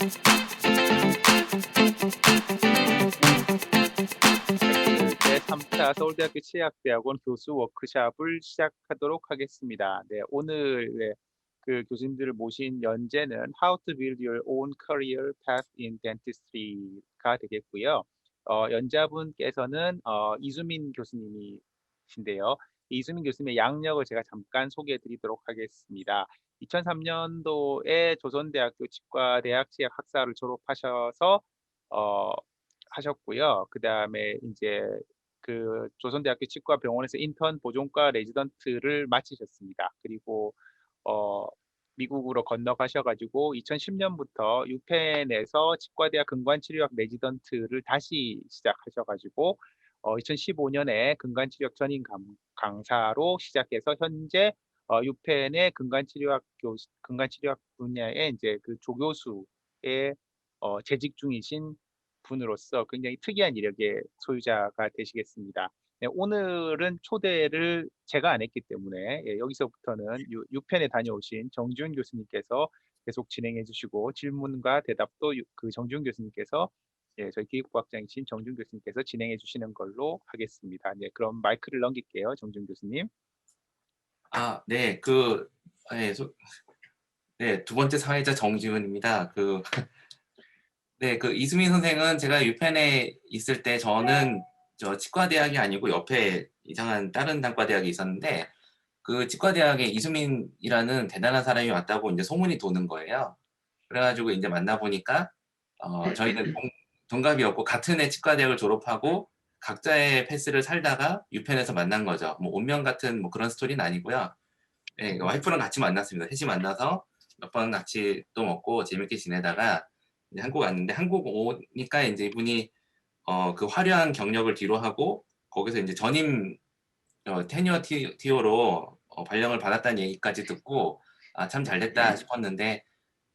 네, 그 제3차 서울대학교 치의학대학원 교수 워크숍을 시작하도록 하겠습니다. 네, 오늘 그 교수님들을 모신 연재는 How to Build Your Own Career Path in Dentistry가 되겠고요. 연자분께서는 이수민 교수님이신데요. 이수민 교수님의 양력을 제가 잠깐 소개해 드리도록 하겠습니다. 2003년도에 조선대학교 치과대학 치약 학사를 졸업하셔서 어, 하셨고요. 그다음에 이제 그 조선대학교 치과병원에서 인턴 보존과 레지던트를 마치셨습니다. 그리고 어, 미국으로 건너가셔가지고 2010년부터 유펜에서 치과대학 근관치료학 레지던트를 다시 시작하셔가지고 2015년에 근관치료학 전임 강사로 시작해서 현재 유펜의 근관치료학 분야의 이제 그 조교수의 재직 중이신 분으로서 굉장히 특이한 이력의 소유자가 되시겠습니다. 네, 오늘은 초대를 제가 안 했기 때문에 여기서부터는 유펜에 다녀오신 정지훈 교수님께서 계속 진행해 주시고 질문과 대답도 그 정지훈 교수님께서 저희 기획부학장이신 정지훈 교수님께서 진행해 주시는 걸로 하겠습니다. 네, 그럼 마이크를 넘길게요, 정지훈 교수님. 네, 네, 네, 두 번째 사회자 정지훈입니다. 네, 이수민 선생은 제가 유펜에 있을 때 저는 저 치과대학이 아니고 옆에 이상한 다른 단과대학이 있었는데 그 치과대학에 이수민이라는 대단한 사람이 왔다고 이제 소문이 도는 거예요. 그래가지고 이제 만나보니까 저희는 동갑이었고 같은 해 치과대학을 졸업하고 각자의 패스를 살다가 유펜에서 만난 거죠. 뭐 운명 같은 뭐 그런 스토리는 아니고요. 네, 와이프랑 같이 만났습니다. 셋이 만나서 몇 번 같이 또 먹고 재밌게 지내다가 이제 한국 왔는데 한국 오니까 이제 이분이 그 화려한 경력을 뒤로 하고 거기서 이제 전임 테뉴어 티어로 발령을 받았다는 얘기까지 듣고 참 잘됐다 싶었는데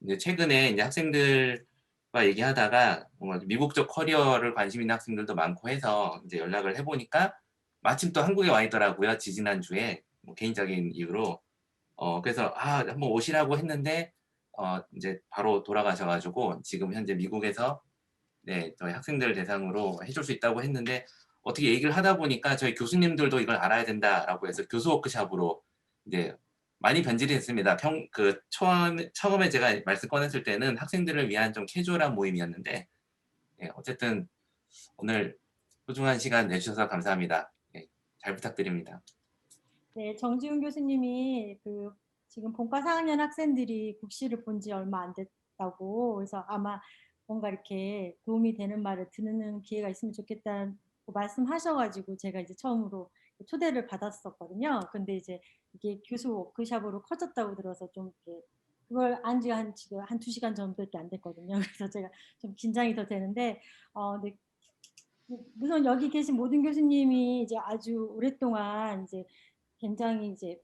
이제 최근에 이제 학생들과 얘기하다가 뭔가 미국적 커리어를 관심 있는 학생들도 많고 해서 이제 연락을 해보니까 마침 또 한국에 와 있더라고요. 지지난주에 뭐 개인적인 이유로 그래서 한번 오시라고 했는데 이제 바로 돌아가셔가지고 지금 현재 미국에서 네, 저희 학생들 대상으로 해줄 수 있다고 했는데 어떻게 얘기를 하다 보니까 저희 교수님들도 이걸 알아야 된다라고 해서 교수 워크샵으로 이제 많이 변질이 됐습니다. 처음에 제가 말씀 꺼냈을 때는 학생들을 위한 좀 캐주얼한 모임이었는데 네, 어쨌든 오늘 소중한 시간 내주셔서 감사합니다. 네, 잘 부탁드립니다. 네, 정지훈 교수님이 지금 본과 4학년 학생들이 국시를 본 지 얼마 안 됐다고, 그래서 아마 뭔가 이렇게 도움이 되는 말을 듣는 기회가 있으면 좋겠다고 말씀하셔가지고 제가 이제 처음으로 초대를 받았었거든요. 근데 이제 이게 교수 워크샵으로 커졌다고 들어서 좀 이렇게 그걸 안 지 지금 한 2시간 정도밖에 안 됐거든요. 그래서 제가 좀 긴장이 더 되는데, 네, 우선 여기 계신 모든 교수님이 이제 아주 오랫동안 이제 굉장히 이제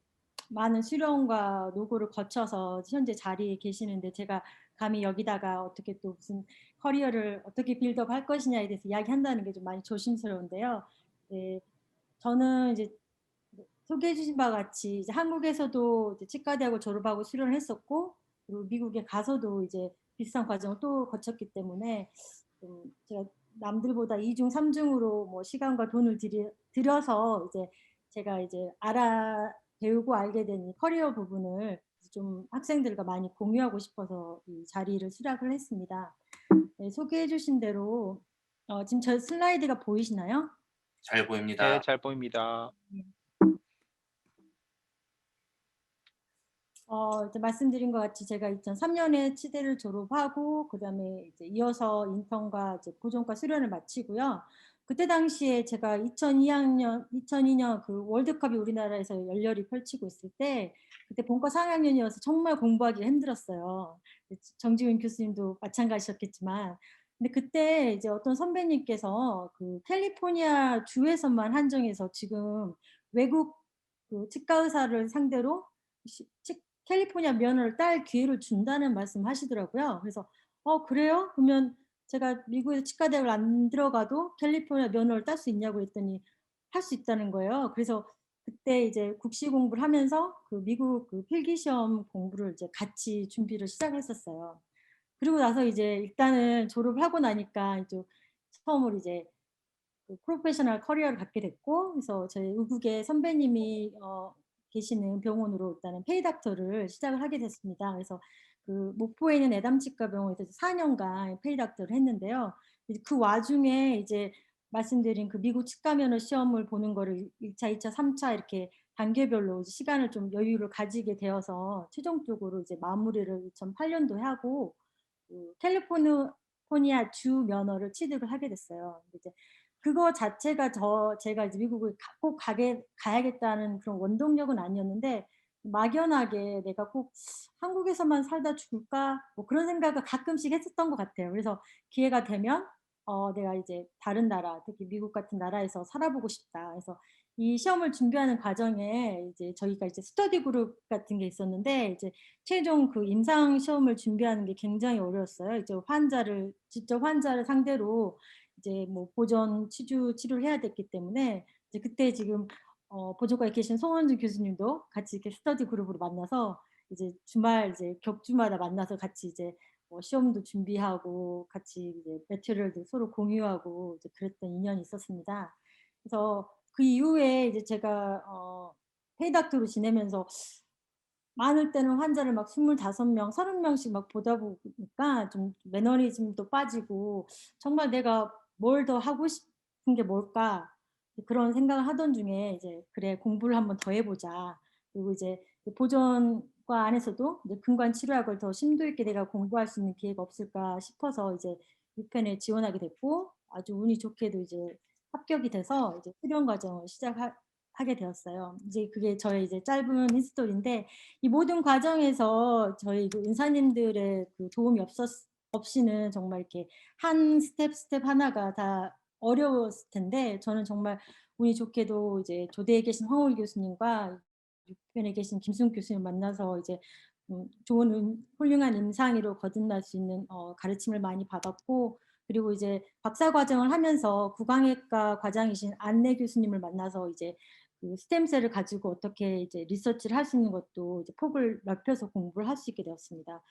많은 수련과 노고를 거쳐서 현재 자리에 계시는데 제가 감히 여기다가 어떻게 또 무슨 커리어를 어떻게 빌드업 할 것이냐에 대해서 이야기한다는 게 좀 많이 조심스러운데요. 네, 저는 이제 소개해 주신 바와 같이 이제 한국에서도 이제 치과대학을 졸업하고 수련을 했었고 그리고 미국에 가서도 이제 비슷한 과정을 또 거쳤기 때문에 제가 남들보다 2중, 3중으로 뭐 시간과 돈을 들여서 이제 제가 이제 배우고 알게 된 이 커리어 부분을 좀 학생들과 많이 공유하고 싶어서 이 자리를 수락을 했습니다. 네, 소개해 주신 대로 지금 저 슬라이드가 보이시나요? 잘 네, 보입니다. 잘 보입니다. 이제 말씀드린 것 같이 제가 2003년에 치대를 졸업하고 그다음에 이제 이어서 인턴과 이제 보존과 수련을 마치고요. 그때 당시에 제가 2002년 그 월드컵이 우리나라에서 열렬히 펼치고 있을 때 그때 본과 4학년이어서 정말 공부하기 힘들었어요. 정지훈 교수님도 마찬가지셨겠지만 근데 그때 이제 어떤 선배님께서 그 캘리포니아 주에서만 한정해서 지금 외국 그 치과 의사를 상대로 캘리포니아 면허를 딸 기회를 준다는 말씀 하시더라고요. 그래서 그래요? 그러면 제가 미국에서 치과대학을 안 들어가도 캘리포니아 면허를 딸 수 있냐고 했더니 할 수 있다는 거예요. 그래서 그때 이제 국시 공부를 하면서 그 미국 그 필기 시험 공부를 이제 같이 준비를 시작했었어요. 그리고 나서 이제 일단은 졸업을 하고 나니까 이제 처음으로 이제 그 프로페셔널 커리어를 갖게 됐고, 그래서 저희 의국의 선배님이 계시는 병원으로 일단은 페이닥터를 시작을 하게 됐습니다. 그래서 그 목포에 있는 애담치과 병원에서 4년간 페이닥터를 했는데요. 이제 그 와중에 이제 말씀드린 그 미국 치과 면허 시험을 보는 거를 1차, 2차, 3차 이렇게 단계별로 이제 시간을 좀 여유를 가지게 되어서 최종적으로 이제 마무리를 2008년도에 하고 그 캘리포니아 주 면허를 취득을 하게 됐어요. 근데 이제 그거 자체가 제가 이제 미국을 꼭 가야겠다는 그런 원동력은 아니었는데, 막연하게 '내가 꼭 한국에서만 살다 죽을까?' 뭐 그런 생각을 가끔씩 했었던 것 같아요. 그래서 기회가 되면 '내가 이제 다른 나라, 특히 미국 같은 나라에서 살아보고 싶다.' 그래서 이 시험을 준비하는 과정에 이제 저희가 이제 스터디 그룹 같은 게 있었는데, 이제 최종 그 임상 시험을 준비하는 게 굉장히 어려웠어요. 이제 직접 환자를 상대로 이제 뭐 보전 치주 치료를 해야 됐기 때문에, 이제 그때 지금 보조과에 계신 송원준 교수님도 같이 이렇게 스터디 그룹으로 만나서 이제 주말 이제 격주마다 만나서 같이 이제 시험도 준비하고 같이 이제 매테리얼도 서로 공유하고 이제 그랬던 인연이 있었습니다. 그래서 그 이후에 이제 제가 페이닥터로 지내면서 많을 때는 환자를 막 25명, 30명씩 막 보다 보니까 좀 매너리즘도 빠지고, 정말 '내가 뭘 더 하고 싶은 게 뭘까?' 그런 생각을 하던 중에 이제 '그래, 공부를 한번 더 해 보자.' 그리고 이제 보전과 안에서도 이제 근관 치료학을 더 심도 있게 내가 공부할 수 있는 기회가 없을까 싶어서 이제 유펜에 지원하게 됐고, 아주 운이 좋게도 이제 합격이 돼서 이제 수련 과정을 하게 되었어요. 이제 그게 저의 이제 짧은 히스토리인데, 이 모든 과정에서 저희 그 은사님들의 그 도움이 없이는 정말 이렇게 한 스텝 하나가 다 어려웠을 텐데, 저는 정말 운이 좋게도 이제 조대에 계신 황홀 교수님과 육편에 계신 김승욱 교수님 만나서 이제 좋은 훌륭한 임상의로 거듭날 수 있는 가르침을 많이 받았고, 그리고 이제 박사 과정을 하면서 구강외과 과장이신 안내 교수님을 만나서 이제 그 스템셀을 가지고 어떻게 이제 리서치를 할 수 있는 것도 이제 폭을 넓혀서 공부를 할 수 있게 되었습니다.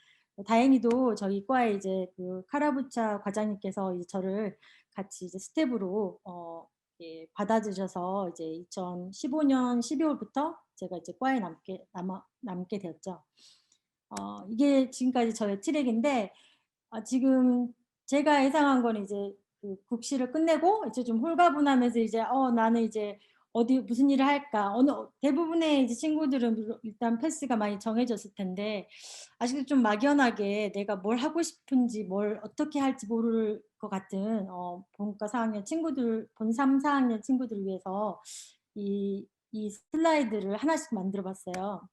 다행히도 저희 과에 이제 그 카라부차 과장님께서 이제 저를 같이 이제 스텝으로 예, 받아주셔서 이제 2015년 12월부터 제가 이제 과에 남게 되었죠. 이게 지금까지 저의 트랙인데, 지금 제가 예상한 건 이제 그 국시를 끝내고 이제 좀 홀가분하면서 이제 나는 이제 어디 무슨 일을 할까? 대부분의 이제 친구들은 일단 패스가 많이 정해졌을 텐데, 아직도 좀 막연하게 내가 뭘 하고 싶은지 뭘 어떻게 할지 모를 것 같은 본과 4학년 친구들, 본 3, 4학년 친구들을 위해서 이 슬라이드를 하나씩 만들어 봤어요.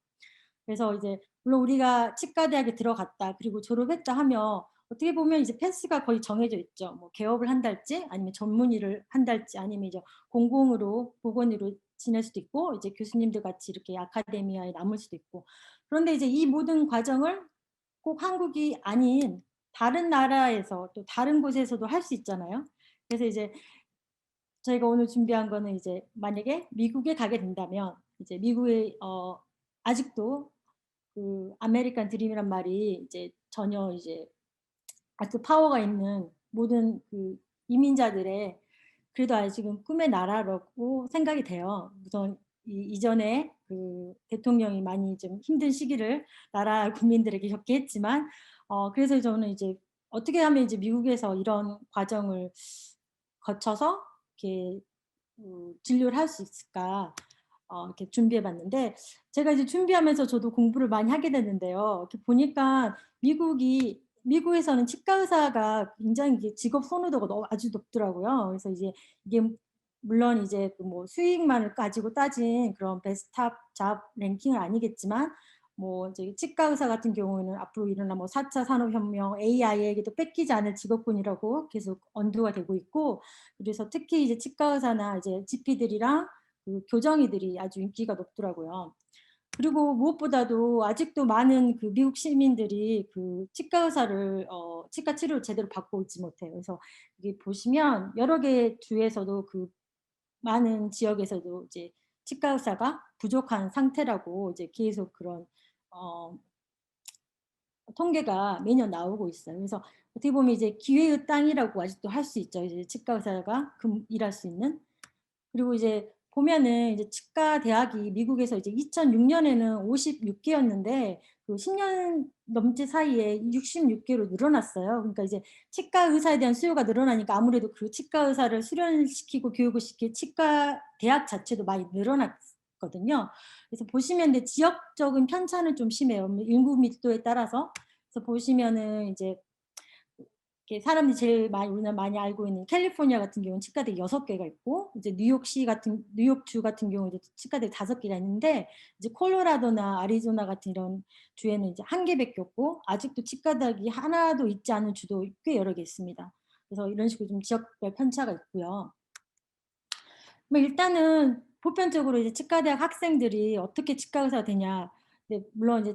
그래서 이제 물론 우리가 치과대학에 들어갔다 그리고 졸업했다 하면 어떻게 보면 이제 패스가 거의 정해져 있죠. 뭐 개업을 한달지 아니면 전문 일을 한달지 아니면 이제 공공으로 보건의로 지낼 수도 있고 이제 교수님들 같이 이렇게 아카데미아에 남을 수도 있고. 그런데 이제 이 모든 과정을 꼭 한국이 아닌 다른 나라에서 또 다른 곳에서도 할 수 있잖아요. 그래서 이제 저희가 오늘 준비한 거는 이제 만약에 미국에 가게 된다면 이제 미국에 아직도 그 아메리칸 드림이란 말이 이제 전혀 이제 아주 파워가 있는 모든 그 이민자들의 그래도 아직은 꿈의 나라라고 생각이 돼요. 우선 이전에 그 대통령이 많이 좀 힘든 시기를 나라 국민들에게 겪게 했지만, 그래서 저는 이제 어떻게 하면 이제 미국에서 이런 과정을 거쳐서 이렇게 진료를 할 수 있을까 이렇게 준비해 봤는데, 제가 이제 준비하면서 저도 공부를 많이 하게 됐는데요. 이렇게 보니까 미국에서는 치과 의사가 굉장히 이게 직업 선호도가 아주 높더라고요. 그래서 이게 물론 이제 그 뭐 수익만을 가지고 따진 그런 베스트 잡 랭킹은 아니겠지만, 뭐 이제 치과 의사 같은 경우에는 앞으로 일어날 뭐 4차 산업혁명, AI에게도 뺏기지 않을 직업군이라고 계속 언도가 되고 있고, 그래서 특히 이제 치과 의사나 이제 GP들이랑 그 교정의들이 아주 인기가 높더라고요. 그리고 무엇보다도 아직도 많은 그 미국 시민들이 그 치과 의사를 치과 치료를 제대로 받고 있지 못해요. 그래서 여기 보시면 여러 개 주에서도 그 많은 지역에서도 이제 치과 의사가 부족한 상태라고 이제 계속 그런 어 통계가 매년 나오고 있어요. 그래서 어떻게 보면 이제 기회의 땅이라고 아직도 할 수 있죠. 이제 치과 의사가 일할 수 있는. 그리고 이제 보면은 이제 치과 대학이 미국에서 이제 2006년에는 56개였는데 그 10년 넘게 사이에 66개로 늘어났어요. 그러니까 이제 치과 의사에 대한 수요가 늘어나니까 아무래도 그 치과 의사를 수련시키고 교육을 시킬 치과 대학 자체도 많이 늘어났거든요. 그래서 보시면 근데 지역적인 편차는 좀 심해요. 인구密도에 따라서. 그래서 보시면은 이제 이렇게 사람들이 제일 많이 우리나라 많이 알고 있는 캘리포니아 같은 경우는 치과대가 6개가 있고 이제 뉴욕주 같은 경우도 치과대가 5개가 있는데 이제 콜로라도나 애리조나 같은 이런 주에는 이제 1개밖에 없고 아직도 치과대학이 하나도 있지 않은 주도 꽤 여러 개 있습니다. 그래서 이런 식으로 좀 지역별 편차가 있고요. 뭐 일단은 보편적으로 이제 치과대학 학생들이 어떻게 치과 의사가 되냐. 네, 물론 이제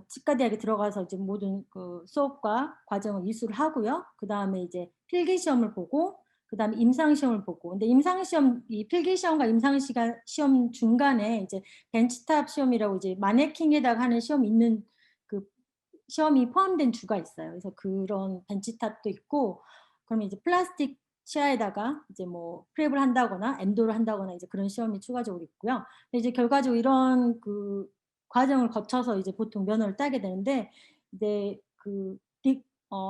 치과대학에 들어가서 이제 모든 그 수업과 과정을 이수를 하고요. 그다음에 이제 필기 시험을 보고 그다음에 임상 시험을 보고. 근데 임상 시험 이 필기 시험과 임상 시험 중간에 이제 벤치탑 시험이라고 이제 마네킹에다가 하는 시험이 있는 그 시험이 포함된 주가 있어요. 그래서 그런 벤치탑도 있고 그러면 이제 플라스틱 치아에다가 이제 뭐 프랩을 한다거나 엔도를 한다거나 이제 그런 시험이 추가적으로 있고요. 근데 이제 결과적으로 이런 그 과정을 거쳐서 이제 보통 면허를 따게 되는데 이제 그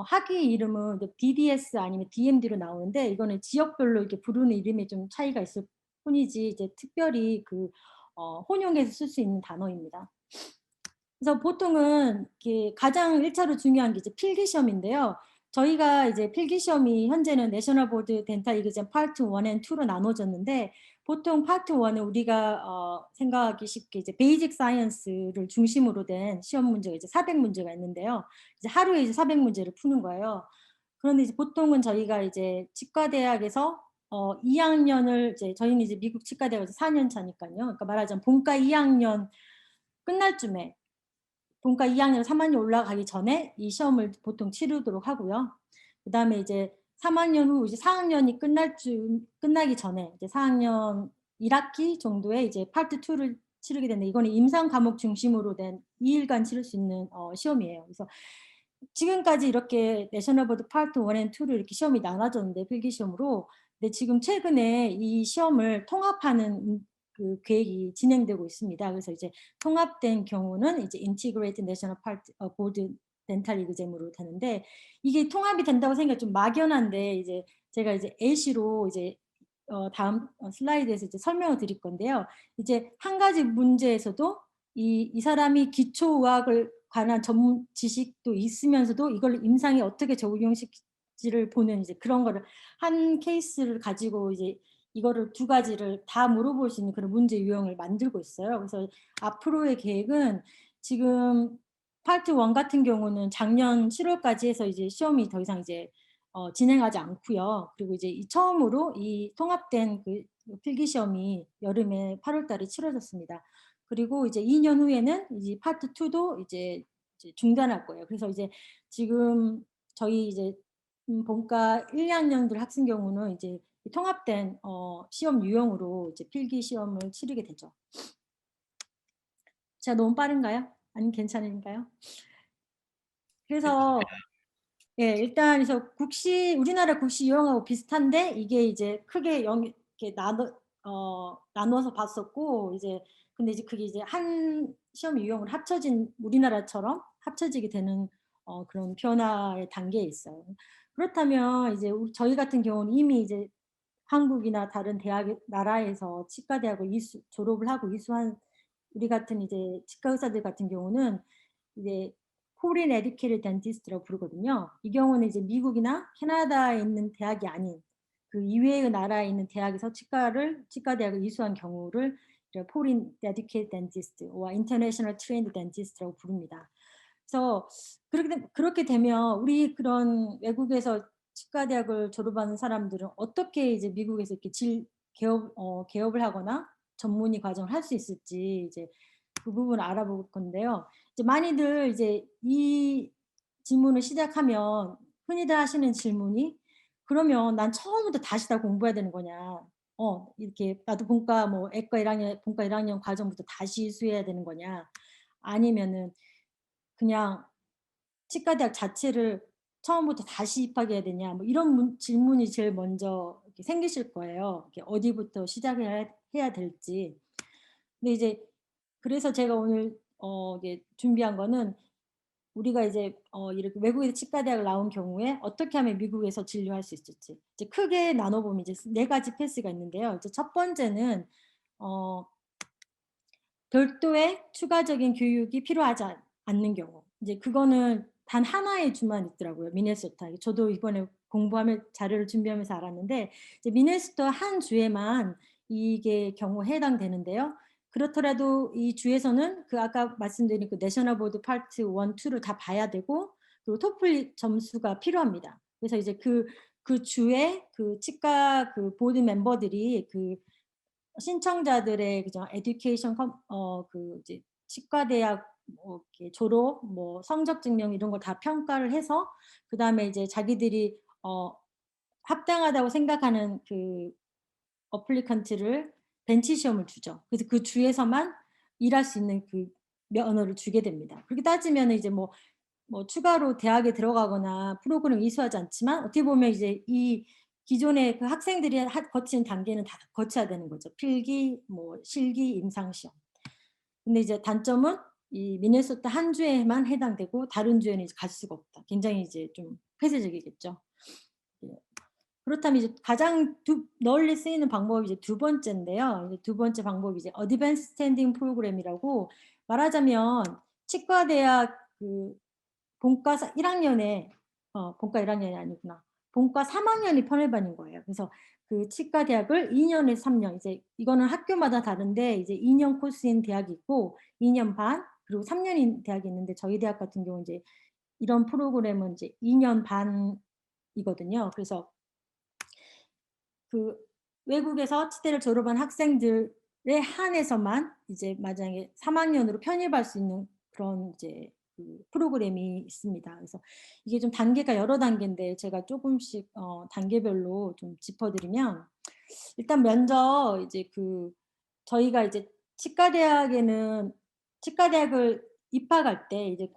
학위 이름은 이제 BDS 아니면 DMD로 나오는데 이거는 지역별로 이렇게 부르는 이름에 좀 차이가 있을 뿐이지 이제 특별히 그 혼용해서 쓸 수 있는 단어입니다. 그래서 보통은 이렇게 가장 1차로 중요한 게 이제 필기 시험인데요. 저희가 이제 필기 시험이 현재는 내셔널 보드 덴탈 이그잼 파트 1 앤 2로 나눠졌는데 보통 파트 1은 우리가 생각하기 쉽게 이제 베이직 사이언스를 중심으로 된 시험 문제가 이제 400문제가 있는데요. 이제 하루에 이제 400문제를 푸는 거예요. 그런데 이제 보통은 저희가 이제 치과대학에서 2학년을 이제 저희는 이제 미국 치과대학에서 4년 차니까요. 그러니까 말하자면 본과 2학년 끝날 쯤에 본과 2학년, 3학년 올라가기 전에 이 시험을 보통 치르도록 하고요. 그다음에 이제 3학년 후 이제 4학년이 끝나기 전에 이제 4학년 1학기 정도에 이제 파트 2를 치르게 되는데 이거는 임상 과목 중심으로 된 2일간 치를 수 있는 시험이에요. 그래서 지금까지 이렇게 내셔널 보드 파트 1 앤 2로 이렇게 시험이 나눠졌는데 필기 시험으로 근데 지금 최근에 이 시험을 통합하는 그 계획이 진행되고 있습니다. 그래서 이제 통합된 경우는 이제 인티그레이티드 내셔널 보드 덴탈 이그잼으로 되는데 이게 통합이 된다고 생각이 좀 막연한데 이제 제가 이제 예시로 이제 다음 슬라이드에서 이제 설명을 드릴 건데요. 이제 한 가지 문제에서도 이 사람이 기초의학을 관한 전문 지식도 있으면서도 이걸 임상에 어떻게 적용시킬지를 보는 이제 그런 거를 한 케이스를 가지고 이제 이거를 두 가지를 다 물어볼 수 있는 그런 문제 유형을 만들고 있어요. 그래서 앞으로의 계획은 지금 파트 1 같은 경우는 작년 7월까지 해서 이제 시험이 더 이상 이제 진행하지 않고요. 그리고 이제 처음으로 이 통합된 그 필기 시험이 여름에 8월 달에 치러졌습니다. 그리고 이제 2년 후에는 이제 파트 2도 이제 중단할 거예요. 그래서 이제 지금 저희 이제 본과 1, 2학년들 학생 경우는 이제 통합된 시험 유형으로 이제 필기 시험을 치르게 되죠. 제가 너무 빠른가요? 아니면 괜찮은가요? 그래서 예, 일단 그래서 우리나라 국시 유형하고 비슷한데 이게 이제 크게 이렇게 나눠서 봤었고 이제 근데 이제 그게 이제 한 시험 유형을 합쳐진 우리나라처럼 합쳐지게 되는 그런 변화의 단계에 있어요. 그렇다면 이제 저희 같은 경우는 이미 이제 한국이나 다른 나라에서 치과대학을 졸업을 하고 이수한 우리 같은 이제 치과 의사들 같은 경우는 이제 Foreign Educated Dentist라고 부르거든요. 이 경우는 이제 미국이나 캐나다에 있는 대학이 아닌 그 이외의 나라에 있는 대학에서 치과대학을 이수한 경우를 Foreign Educated Dentist와 International Trained Dentist라고 부릅니다. 그래서 그렇게 되면 우리 그런 외국에서 치과대학을 졸업하는 사람들은 어떻게 이제 미국에서 이렇게 개업을 하거나 전문의 과정을 할 수 있을지 이제 그 부분을 알아볼 건데요. 이제 많이들 이제 이 질문을 시작하면 흔히들 하시는 질문이 그러면 난 처음부터 다시 다 공부해야 되는 거냐? 이렇게 나도 본과 1학년 과정부터 다시 수해야 되는 거냐? 아니면은 그냥 치과대학 자체를 처음부터 다시 입학해야 되냐 뭐 이런 질문이 제일 먼저 이렇게 생기실 거예요. 이렇게 어디부터 시작을 해야 될지. 근데 이제 그래서 제가 오늘 이게 준비한 거는 우리가 이제 이렇게 외국에서 치과대학을 나온 경우에 어떻게 하면 미국에서 진료할 수 있을지 이제 크게 나눠보면 이제 네 가지 패스가 있는데요. 이제 첫 번째는 어, 별도의 추가적인 교육이 필요하지 않는 경우. 이제 그거는 단 하나의 주만 있더라고요. 미네소타. 저도 이번에 공부하며 자료를 준비하면서 알았는데 이제 미네소타 한 주에만 이게 경우에 해당되는데요. 그렇더라도 이 주에서는 그 아까 말씀드린 그 내셔널 보드 파트 1, 2를 다 봐야 되고 그리고 토플 점수가 필요합니다. 그래서 이제 그 주에 그 치과 그 보드 멤버들이 그 신청자들의 그죠 에듀케이션 그 이제 치과 대학 뭐 이렇게 졸업 뭐 성적 증명 이런 걸 다 평가를 해서 그다음에 이제 자기들이 합당하다고 생각하는 그 어플리컨트를 벤치 시험을 주죠. 그래서 그 주에서만 일할 수 있는 그 면허를 주게 됩니다. 그렇게 따지면은 이제 뭐 추가로 대학에 들어가거나 프로그램 이수하지 않지만 어떻게 보면 이제 이 기존의 그 학생들이 거친 단계는 다 거쳐야 되는 거죠. 필기, 뭐 실기, 임상 시험. 근데 이제 단점은 이 미네소타 한 주에만 해당되고 다른 주에는 이제 갈 수가 없다. 굉장히 이제 좀 폐쇄적이겠죠. 예. 그렇다면 이제 가장 널리 쓰이는 방법이 이제 두 번째인데요. 이제 두 번째 방법이 이제 어드밴스 스탠딩 프로그램이라고 말하자면 치과대학 그 본과 1학년에 본과 1학년이 아니구나. 본과 3학년이 편입반인 거예요. 그래서 그 치과 대학을 2년에서 3년 이제 이거는 학교마다 다른데 이제 2년 코스인 대학이 있고 2년 반 그리고 3년인 대학이 있는데 저희 대학 같은 경우는 이제 이런 프로그램은 이제 2년 반이거든요. 그래서 그 외국에서 치대를 졸업한 학생들에 한해서만 이제 만약에 3학년으로 편입할 수 있는 그런 이제 그 프로그램이 있습니다. 그래서 이게 좀 단계가 여러 단계인데 제가 조금씩 단계별로 좀 짚어드리면 일단 먼저 이제 그 저희가 이제 치과대학에는 치과대학을 입학할 때 이제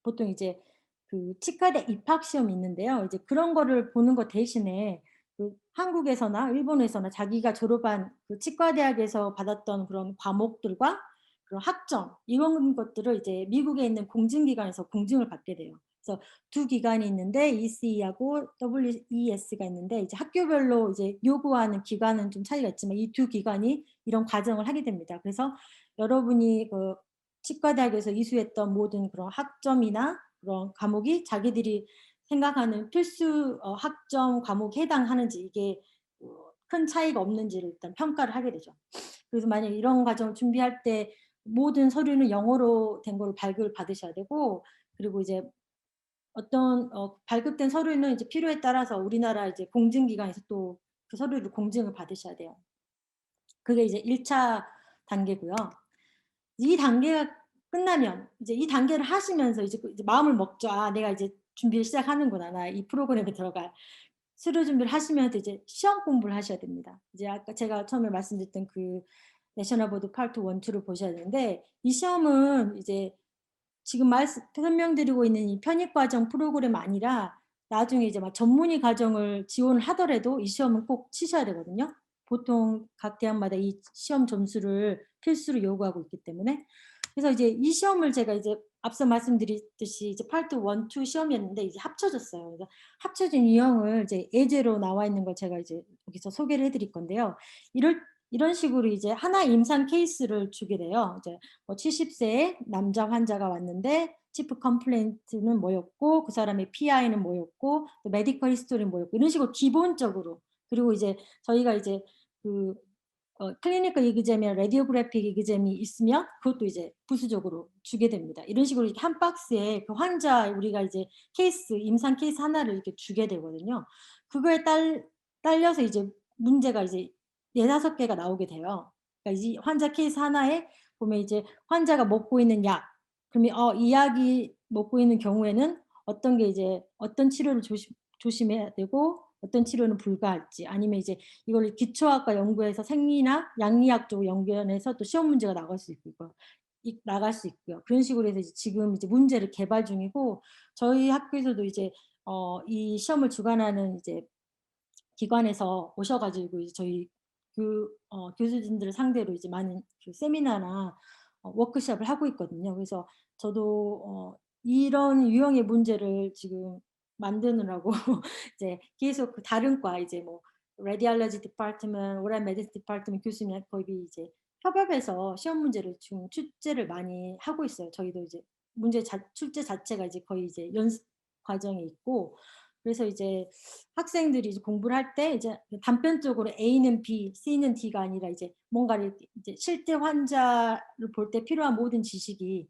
보통 이제 그 치과대 입학 시험이 있는데요. 이제 그런 거를 보는 것 대신에 그 한국에서나 일본에서나 자기가 졸업한 그 치과대학에서 받았던 그런 과목들과 그런 학점 이런 것들을 이제 미국에 있는 공증기관에서 공증을 받게 돼요. 그래서 두 기관이 있는데 ECE하고 WES가 있는데 이제 학교별로 이제 요구하는 기관은 좀 차이가 있지만 이 두 기관이 이런 과정을 하게 됩니다. 그래서 여러분이 그 치과대학에서 이수했던 모든 그런 학점이나 그런 과목이 자기들이 생각하는 필수 학점 과목에 해당하는지 이게 큰 차이가 없는지를 일단 평가를 하게 되죠. 그래서 만약 이런 과정을 준비할 때 모든 서류는 영어로 된 걸 발급을 받으셔야 되고 그리고 이제 어떤 발급된 서류는 이제 필요에 따라서 우리나라 이제 공증기관에서 또 그 서류를 공증을 받으셔야 돼요. 그게 이제 1차 단계고요. 이 단계가 끝나면 이제 이 단계를 하시면서 이제 마음을 먹죠. 아, 내가 이제 준비를 시작하는구나. 나 이 프로그램에 들어갈. 수료 준비를 하시면서 이제 시험 공부를 하셔야 됩니다. 이제 아까 제가 처음에 말씀드렸던 그 내셔널 보드 파트 1, 2를 보셔야 되는데 이 시험은 이제 지금 설명드리고 있는 이 편입 과정 프로그램 아니라 나중에 이제 막 전문의 과정을 지원을 하더라도 이 시험은 꼭 치셔야 되거든요. 보통 각 대학마다 이 시험 점수를 필수로 요구하고 있기 때문에 그래서 이제 이 시험을 제가 이제 앞서 말씀드렸듯이 이제 파트 1, 2 시험이었는데 이제 합쳐졌어요. 그래서 합쳐진 유형을 이제 예제로 나와 있는 걸 제가 이제 여기서 소개를 해드릴 건데요. 이런 식으로 이제 하나 임상 케이스를 주게 돼요. 이제 뭐 70세 남자 환자가 왔는데 치프 컴플레인트는 뭐였고 그 사람의 PI는 뭐였고 또 메디컬 히스토리는 뭐였고 이런 식으로 기본적으로 그리고 이제 저희가 이제 그 클리니컬 이그잼이나 레디오그래픽 이그잼이 있으면 그것도 이제 부수적으로 주게 됩니다. 이런 식으로 이렇게 한 박스에 그 환자 우리가 이제 케이스 임상 케이스 하나를 이렇게 주게 되거든요. 그거에 딸려서 이제 문제가 이제 4-5개가 나오게 돼요. 그러니까 이 환자 케이스 하나에 보면 이제 환자가 먹고 있는 약 그러면 이 약이 먹고 있는 경우에는 어떤 게 이제 어떤 치료를 조심해야 되고 어떤 치료는 불가할지 아니면 이제 이걸 기초학과 연구에서 생리나 양리학 쪽 연구원에서 또 시험 문제가 나갈 수 있고 나갈 수 있고요. 그런 식으로 해서 이제 지금 이제 문제를 개발 중이고 저희 학교에서도 이제 이 시험을 주관하는 이제 기관에서 오셔 가지고 이제 저희 교수진들을 상대로 이제 많은 그 세미나나 워크숍을 하고 있거든요. 그래서 저도 이런 유형의 문제를 지금 만드느라고 이제 계속 그 다른 과 이제 뭐 Radiology Department, Oral Medicine Department 교수님이랑 거의 이제 협업해서 시험 문제를 지금 출제를 많이 하고 있어요. 저희도 이제 출제 자체가 이제 거의 이제 연습 과정에 있고 그래서 이제 학생들이 이제 공부를 할 때 이제 단편적으로 A는 B, C는 D가 아니라 이제 뭔가를 이제 실제 환자를 볼 때 필요한 모든 지식이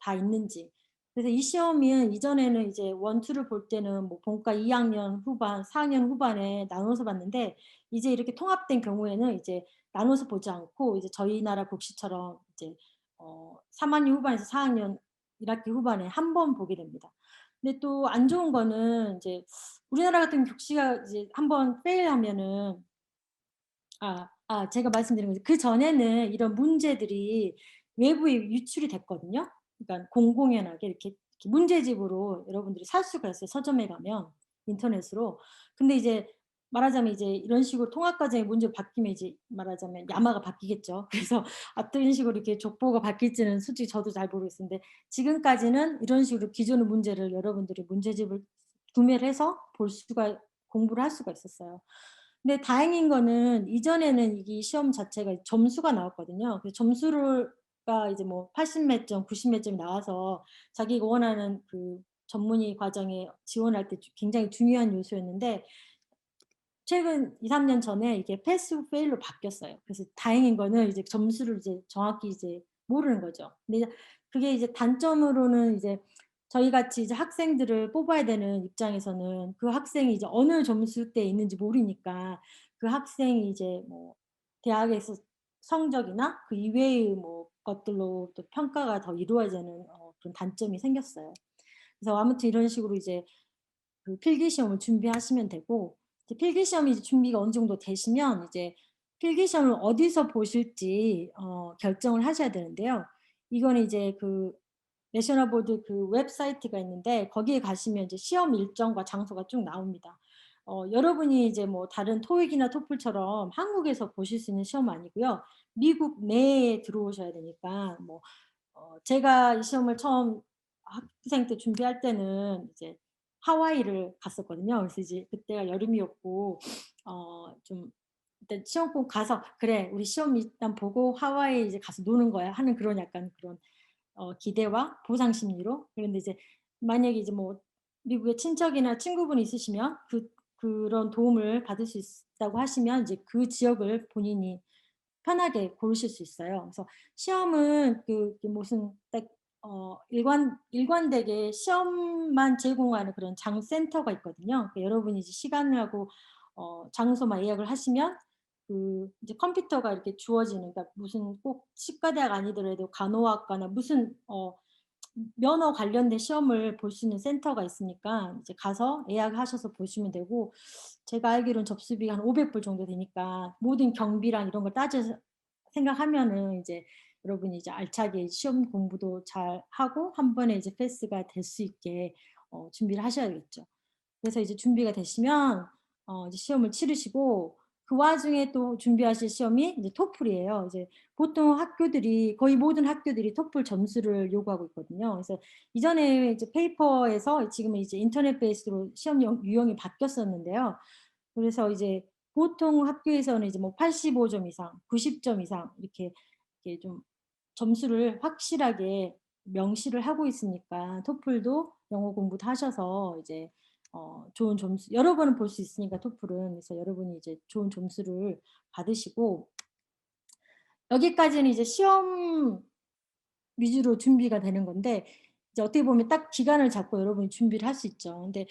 다 있는지. 그래서 이 시험은 이전에는 이제 1, 2를 볼 때는 뭐 본과 2학년 후반, 4학년 후반에 나눠서 봤는데 이제 이렇게 통합된 경우에는 이제 나눠서 보지 않고 이제 저희 나라 국시처럼 이제 3학년 후반에서 4학년 1학기 후반에 한 번 보게 됩니다. 근데 또 안 좋은 거는 이제 우리나라 같은 국시가 이제 한번 페일하면은 제가 말씀드린 거죠. 그전에는 이런 문제들이 외부에 유출이 됐거든요. 그러니까 공공연하게 이렇게 문제집으로 여러분들이 살 수가 있어요, 서점에 가면 인터넷으로. 근데 이제 말하자면 이제 이런 식으로 통합 과정의 문제로 바뀌면 이제 말하자면 야마가 바뀌겠죠. 그래서 어떤 식으로 이렇게 족보가 바뀔지는 솔직히 저도 잘 모르겠는데 지금까지는 이런 식으로 기존의 문제를 여러분들이 문제집을 구매를 해서 볼 수가 공부를 할 수가 있었어요. 근데 다행인 거는 이전에는 이 시험 자체가 점수가 나왔거든요. 그 점수를 가 이제 뭐 80 몇 점, 90 몇 점이 나와서 자기가 원하는 그 전문의 과정에 지원할 때 굉장히 중요한 요소였는데 최근 2-3년 전에 이게 패스 페일로 바뀌었어요. 그래서 다행인 거는 이제 점수를 이제 정확히 이제 모르는 거죠. 근데 그게 이제 단점으로는 이제 저희 같이 이제 학생들을 뽑아야 되는 입장에서는 그 학생이 이제 어느 점수대에 있는지 모르니까 그 학생이 이제 뭐 대학에서 성적이나 그 이외의 뭐 것들로 또 평가가 더 이루어지는 그런 단점이 생겼어요. 그래서 아무튼 이런 식으로 이제 그 필기 시험을 준비하시면 되고 이제 필기 시험이 이제 준비가 어느 정도 되시면 이제 필기 시험을 어디서 보실지 결정을 하셔야 되는데요. 이거는 이제 그 내셔널 보드 그 웹사이트가 있는데 거기에 가시면 이제 시험 일정과 장소가 쭉 나옵니다. 여러분이 이제 뭐 다른 토익이나 토플처럼 한국에서 보실 수 있는 시험은 아니고요. 미국 내에 들어오셔야 되니까 뭐 제가 이 시험을 처음 학부생 때 준비할 때는 이제 하와이를 갔었거든요. 그래서 이제 그때가 여름이었고 좀 일단 시험 꼭 가서 '그래 우리 시험 일단 보고 하와이에 이제 가서 노는 거야.' 하는 그런 약간 그런 기대와 보상 심리로. 그런데 이제 만약에 이제 뭐 미국에 친척이나 친구분이 있으시면 그런 도움을 받을 수 있다고 하시면 이제 그 지역을 본인이 편하게 고르실 수 있어요. 그래서 시험은 무슨 딱 일관되게 시험만 제공하는 그런 센터가 있거든요. 여러분이 이제 시간을 하고 장소만 예약을 하시면 이제 컴퓨터가 이렇게 주어지는 그러니까 무슨 꼭 치과대학 아니더라도 간호학과나 무슨 면허 관련된 시험을 볼 수 있는 센터가 있으니까 이제 가서 예약하셔서 보시면 되고 제가 알기로는 접수비가 한 $500 정도 되니까 모든 경비랑 이런 걸 따져서 생각하면은 이제 여러분이 이제 알차게 시험 공부도 잘하고 한 번에 이제 패스가 될 수 있게 준비를 하셔야겠죠. 그래서 이제 준비가 되시면 이제 시험을 치르시고 그 와중에 또 준비하실 시험이 이제 토플이에요. 이제 보통 학교들이 거의 모든 학교들이 토플 점수를 요구하고 있거든요. 그래서 이전에 이제 페이퍼에서 지금은 이제 인터넷 베이스로 시험 유형이 바뀌었었는데요. 그래서 이제 보통 학교에서는 이제 뭐 85점 이상, 90점 이상 이렇게 좀 점수를 확실하게 명시를 하고 있으니까 토플도 영어 공부도 하셔서 이제 좋은 점수 여러 번은 볼 수 있으니까 토플은. 그래서 여러분이 이제 좋은 점수를 받으시고 여기까지는 이제 시험 위주로 준비가 되는 건데 이제 어떻게 보면 딱 기간을 잡고 여러분이 준비를 할 수 있죠. 근데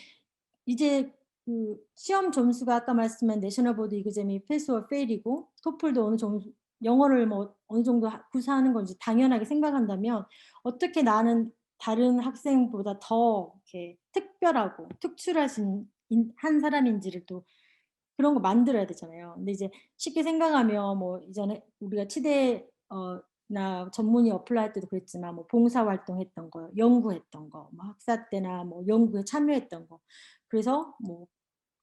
이제 그 시험 점수가 아까 말씀한 내셔널 보드 이그잼이 패스와 페일이고 토플도 어느 정도 영어를 뭐 어느 정도 구사하는 건지 당연하게 생각한다면 어떻게 나는 다른 학생보다 더 이렇게 특별하고 특출하신 한 사람인지를 또 그런 거 만들어야 되잖아요. 근데 이제 쉽게 생각하면 뭐 이전에 우리가 치대 나 전문의 어플라이 때도 그랬지만 뭐 봉사활동했던 거, 연구했던 거, 뭐 학사 때나 뭐 연구에 참여했던 거. 그래서 뭐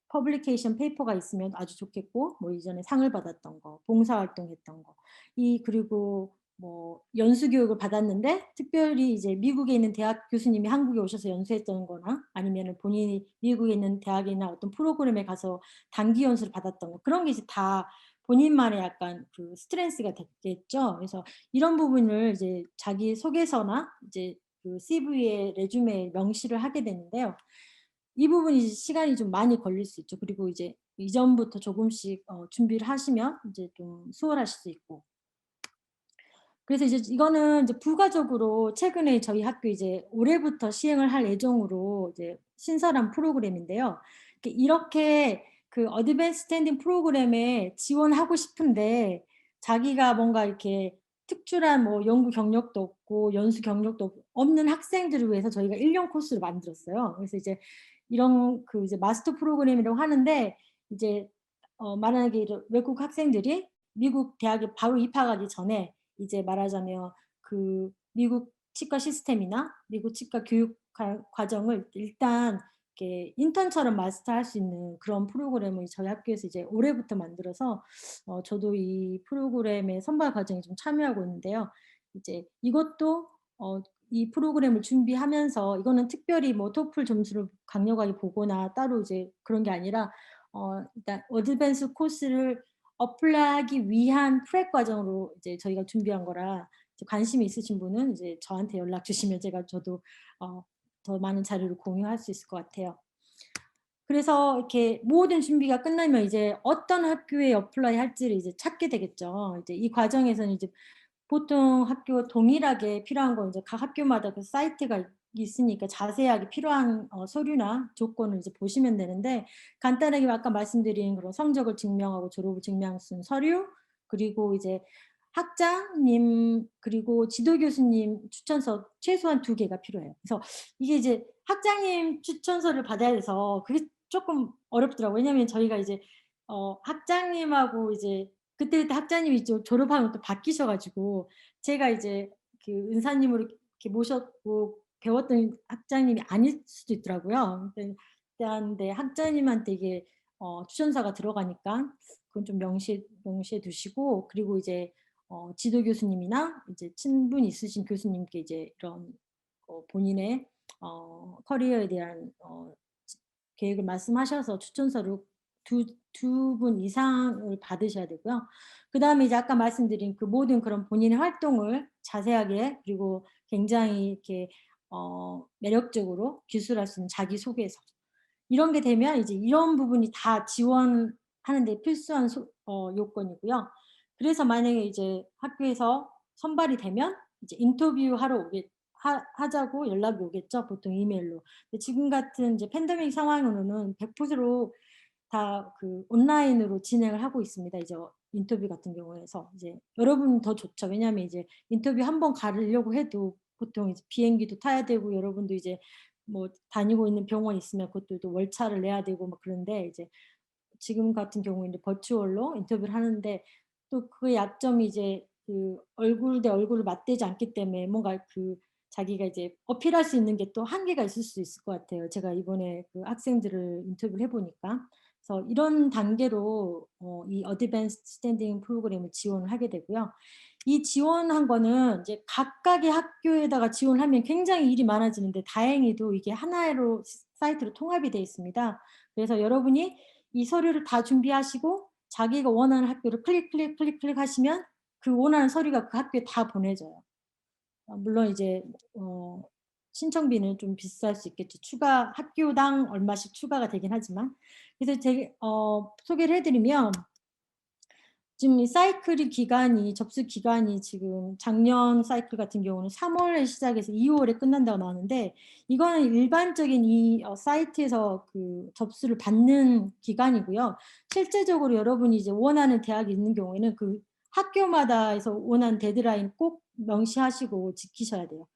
퍼블리케이션 페이퍼가 있으면 아주 좋겠고 뭐 이전에 상을 받았던 거, 봉사활동했던 거. 그리고 뭐 연수 교육을 받았는데 특별히 이제 미국에 있는 대학 교수님이 한국에 오셔서 연수했던 거나 아니면은 본인이 미국에 있는 대학이나 어떤 프로그램에 가서 단기 연수를 받았던 거. 그런 게 이제 다 본인만의 약간 그 스트렝스가 됐겠죠. 그래서 이런 부분을 이제 자기 소개서나 이제 그 CV에 레주메에 명시를 하게 되는데요. 이 부분이 이제 시간이 좀 많이 걸릴 수 있죠. 그리고 이제 이전부터 조금씩 준비를 하시면 이제 좀 수월하실 수 있고. 그래서 이제 이거는 이제 부가적으로 최근에 저희 학교 이제 올해부터 시행을 할 예정으로 이제 신설한 프로그램인데요. 이렇게 그 어드밴스 스탠딩 프로그램에 지원하고 싶은데 자기가 뭔가 이렇게 특출한 뭐 연구 경력도 없고 연수 경력도 없는 학생들을 위해서 저희가 1년 코스를 만들었어요. 그래서 이제 이런 그 이제 마스터 프로그램이라고 하는데 이제 만약에 외국 학생들이 미국 대학에 바로 입학하기 전에 이제 말하자면 그 미국 치과 시스템이나 미국 치과 교육 과정을 일단 이렇게 인턴처럼 마스터할 수 있는 그런 프로그램을 저희 학교에서 이제 올해부터 만들어서 저도 이 프로그램의 선발 과정에 좀 참여하고 있는데요. 이제 이것도 이 프로그램을 준비하면서 이거는 특별히 뭐 토플 점수를 강력하게 보거나 따로 이제 그런 게 아니라 일단 어드밴스 코스를 어플라이하기 위한 프렙 과정으로 이제 저희가 준비한 거라 관심이 있으신 분은 이제 저한테 연락 주시면 저도 더 많은 자료를 공유할 수 있을 것 같아요. 그래서 이렇게 모든 준비가 끝나면 이제 어떤 학교에 어플라이 할지를 이제 찾게 되겠죠. 이제 이 과정에서는 이제 보통 학교 동일하게 필요한 건 이제 각 학교마다 그 사이트가 있으니까 자세하게 필요한 서류나 조건을 이제 보시면 되는데 간단하게 아까 말씀드린 그런 성적을 증명하고 졸업을 증명할 수 있는 서류 그리고 이제 학장님 그리고 지도 교수님 추천서 최소한 2개가 필요해요. 그래서 이게 이제 학장님 추천서를 받아야 돼서 그게 조금 어렵더라고요. 왜냐하면 저희가 이제 학장님하고 이제 그때 학장님이 졸업하면 또 바뀌셔 가지고 제가 이제 그 은사님으로 이렇게 모셨고 배웠던 학장님이 아닐 수도 있더라고요. 근데 학장님한테 이게 추천서가 들어가니까 그건 좀 명시해 두시고 그리고 이제 지도 교수님이나 이제 친분 있으신 교수님께 이제 이런 본인의 커리어에 대한 계획을 말씀하셔서 추천서를 두 분 이상을 받으셔야 되고요. 그다음에 이제 아까 말씀드린 그 모든 그런 본인의 활동을 자세하게 그리고 굉장히 이렇게 매력적으로 기술할 수 있는 자기소개서 이런 게 되면 이제 이런 부분이 다 지원하는 데 필수한 요건이고요. 그래서 만약에 이제 학교에서 선발이 되면 이제 인터뷰하러 하자고 연락이 오겠죠. 보통 이메일로. 근데 지금 같은 이제 팬데믹 상황으로는 100% 다 그 온라인으로 진행을 하고 있습니다. 이제 인터뷰 같은 경우에서 이제 여러분 더 좋죠. 왜냐하면 이제 인터뷰 한 번 가려고 해도 보통 이제 비행기도 타야 되고 여러분도 이제 뭐 다니고 있는 병원 있으면 그것도 또 월차를 내야 되고 막 그런데 이제 지금 같은 경우에 이제 버추얼로 인터뷰를 하는데 또 그 약점이 이제 그 얼굴 대 얼굴을 맞대지 않기 때문에 뭔가 그 자기가 이제 어필할 수 있는 게 또 한계가 있을 수 있을 것 같아요. 제가 이번에 그 학생들을 인터뷰를 해 보니까. 그래서 이런 단계로 이 어드밴스드 스탠딩 프로그램을 지원을 하게 되고요. 이 지원한 거는 이제 각각의 학교에다가 지원하면 굉장히 일이 많아지는데 다행히도 이게 하나로 사이트로 통합이 되어 있습니다. 그래서 여러분이 이 서류를 다 준비하시고 자기가 원하는 학교를 클릭 하시면 그 원하는 서류가 그 학교에 다 보내져요. 물론 이제 신청비는 좀 비쌀 수 있겠죠. 학교당 얼마씩 추가가 되긴 하지만. 그래서 소개를 해드리면 지금 이 사이클 기간이 접수 기간이 지금 작년 사이클 같은 경우는 3월에 시작해서 2월에 끝난다고 나오는데 이거는 일반적인 이 사이트에서 그 접수를 받는 기간이고요. 실제적으로 여러분이 이제 원하는 대학이 있는 경우에는 그 학교마다 해서 원하는 데드라인 꼭 명시하시고 지키셔야 돼요.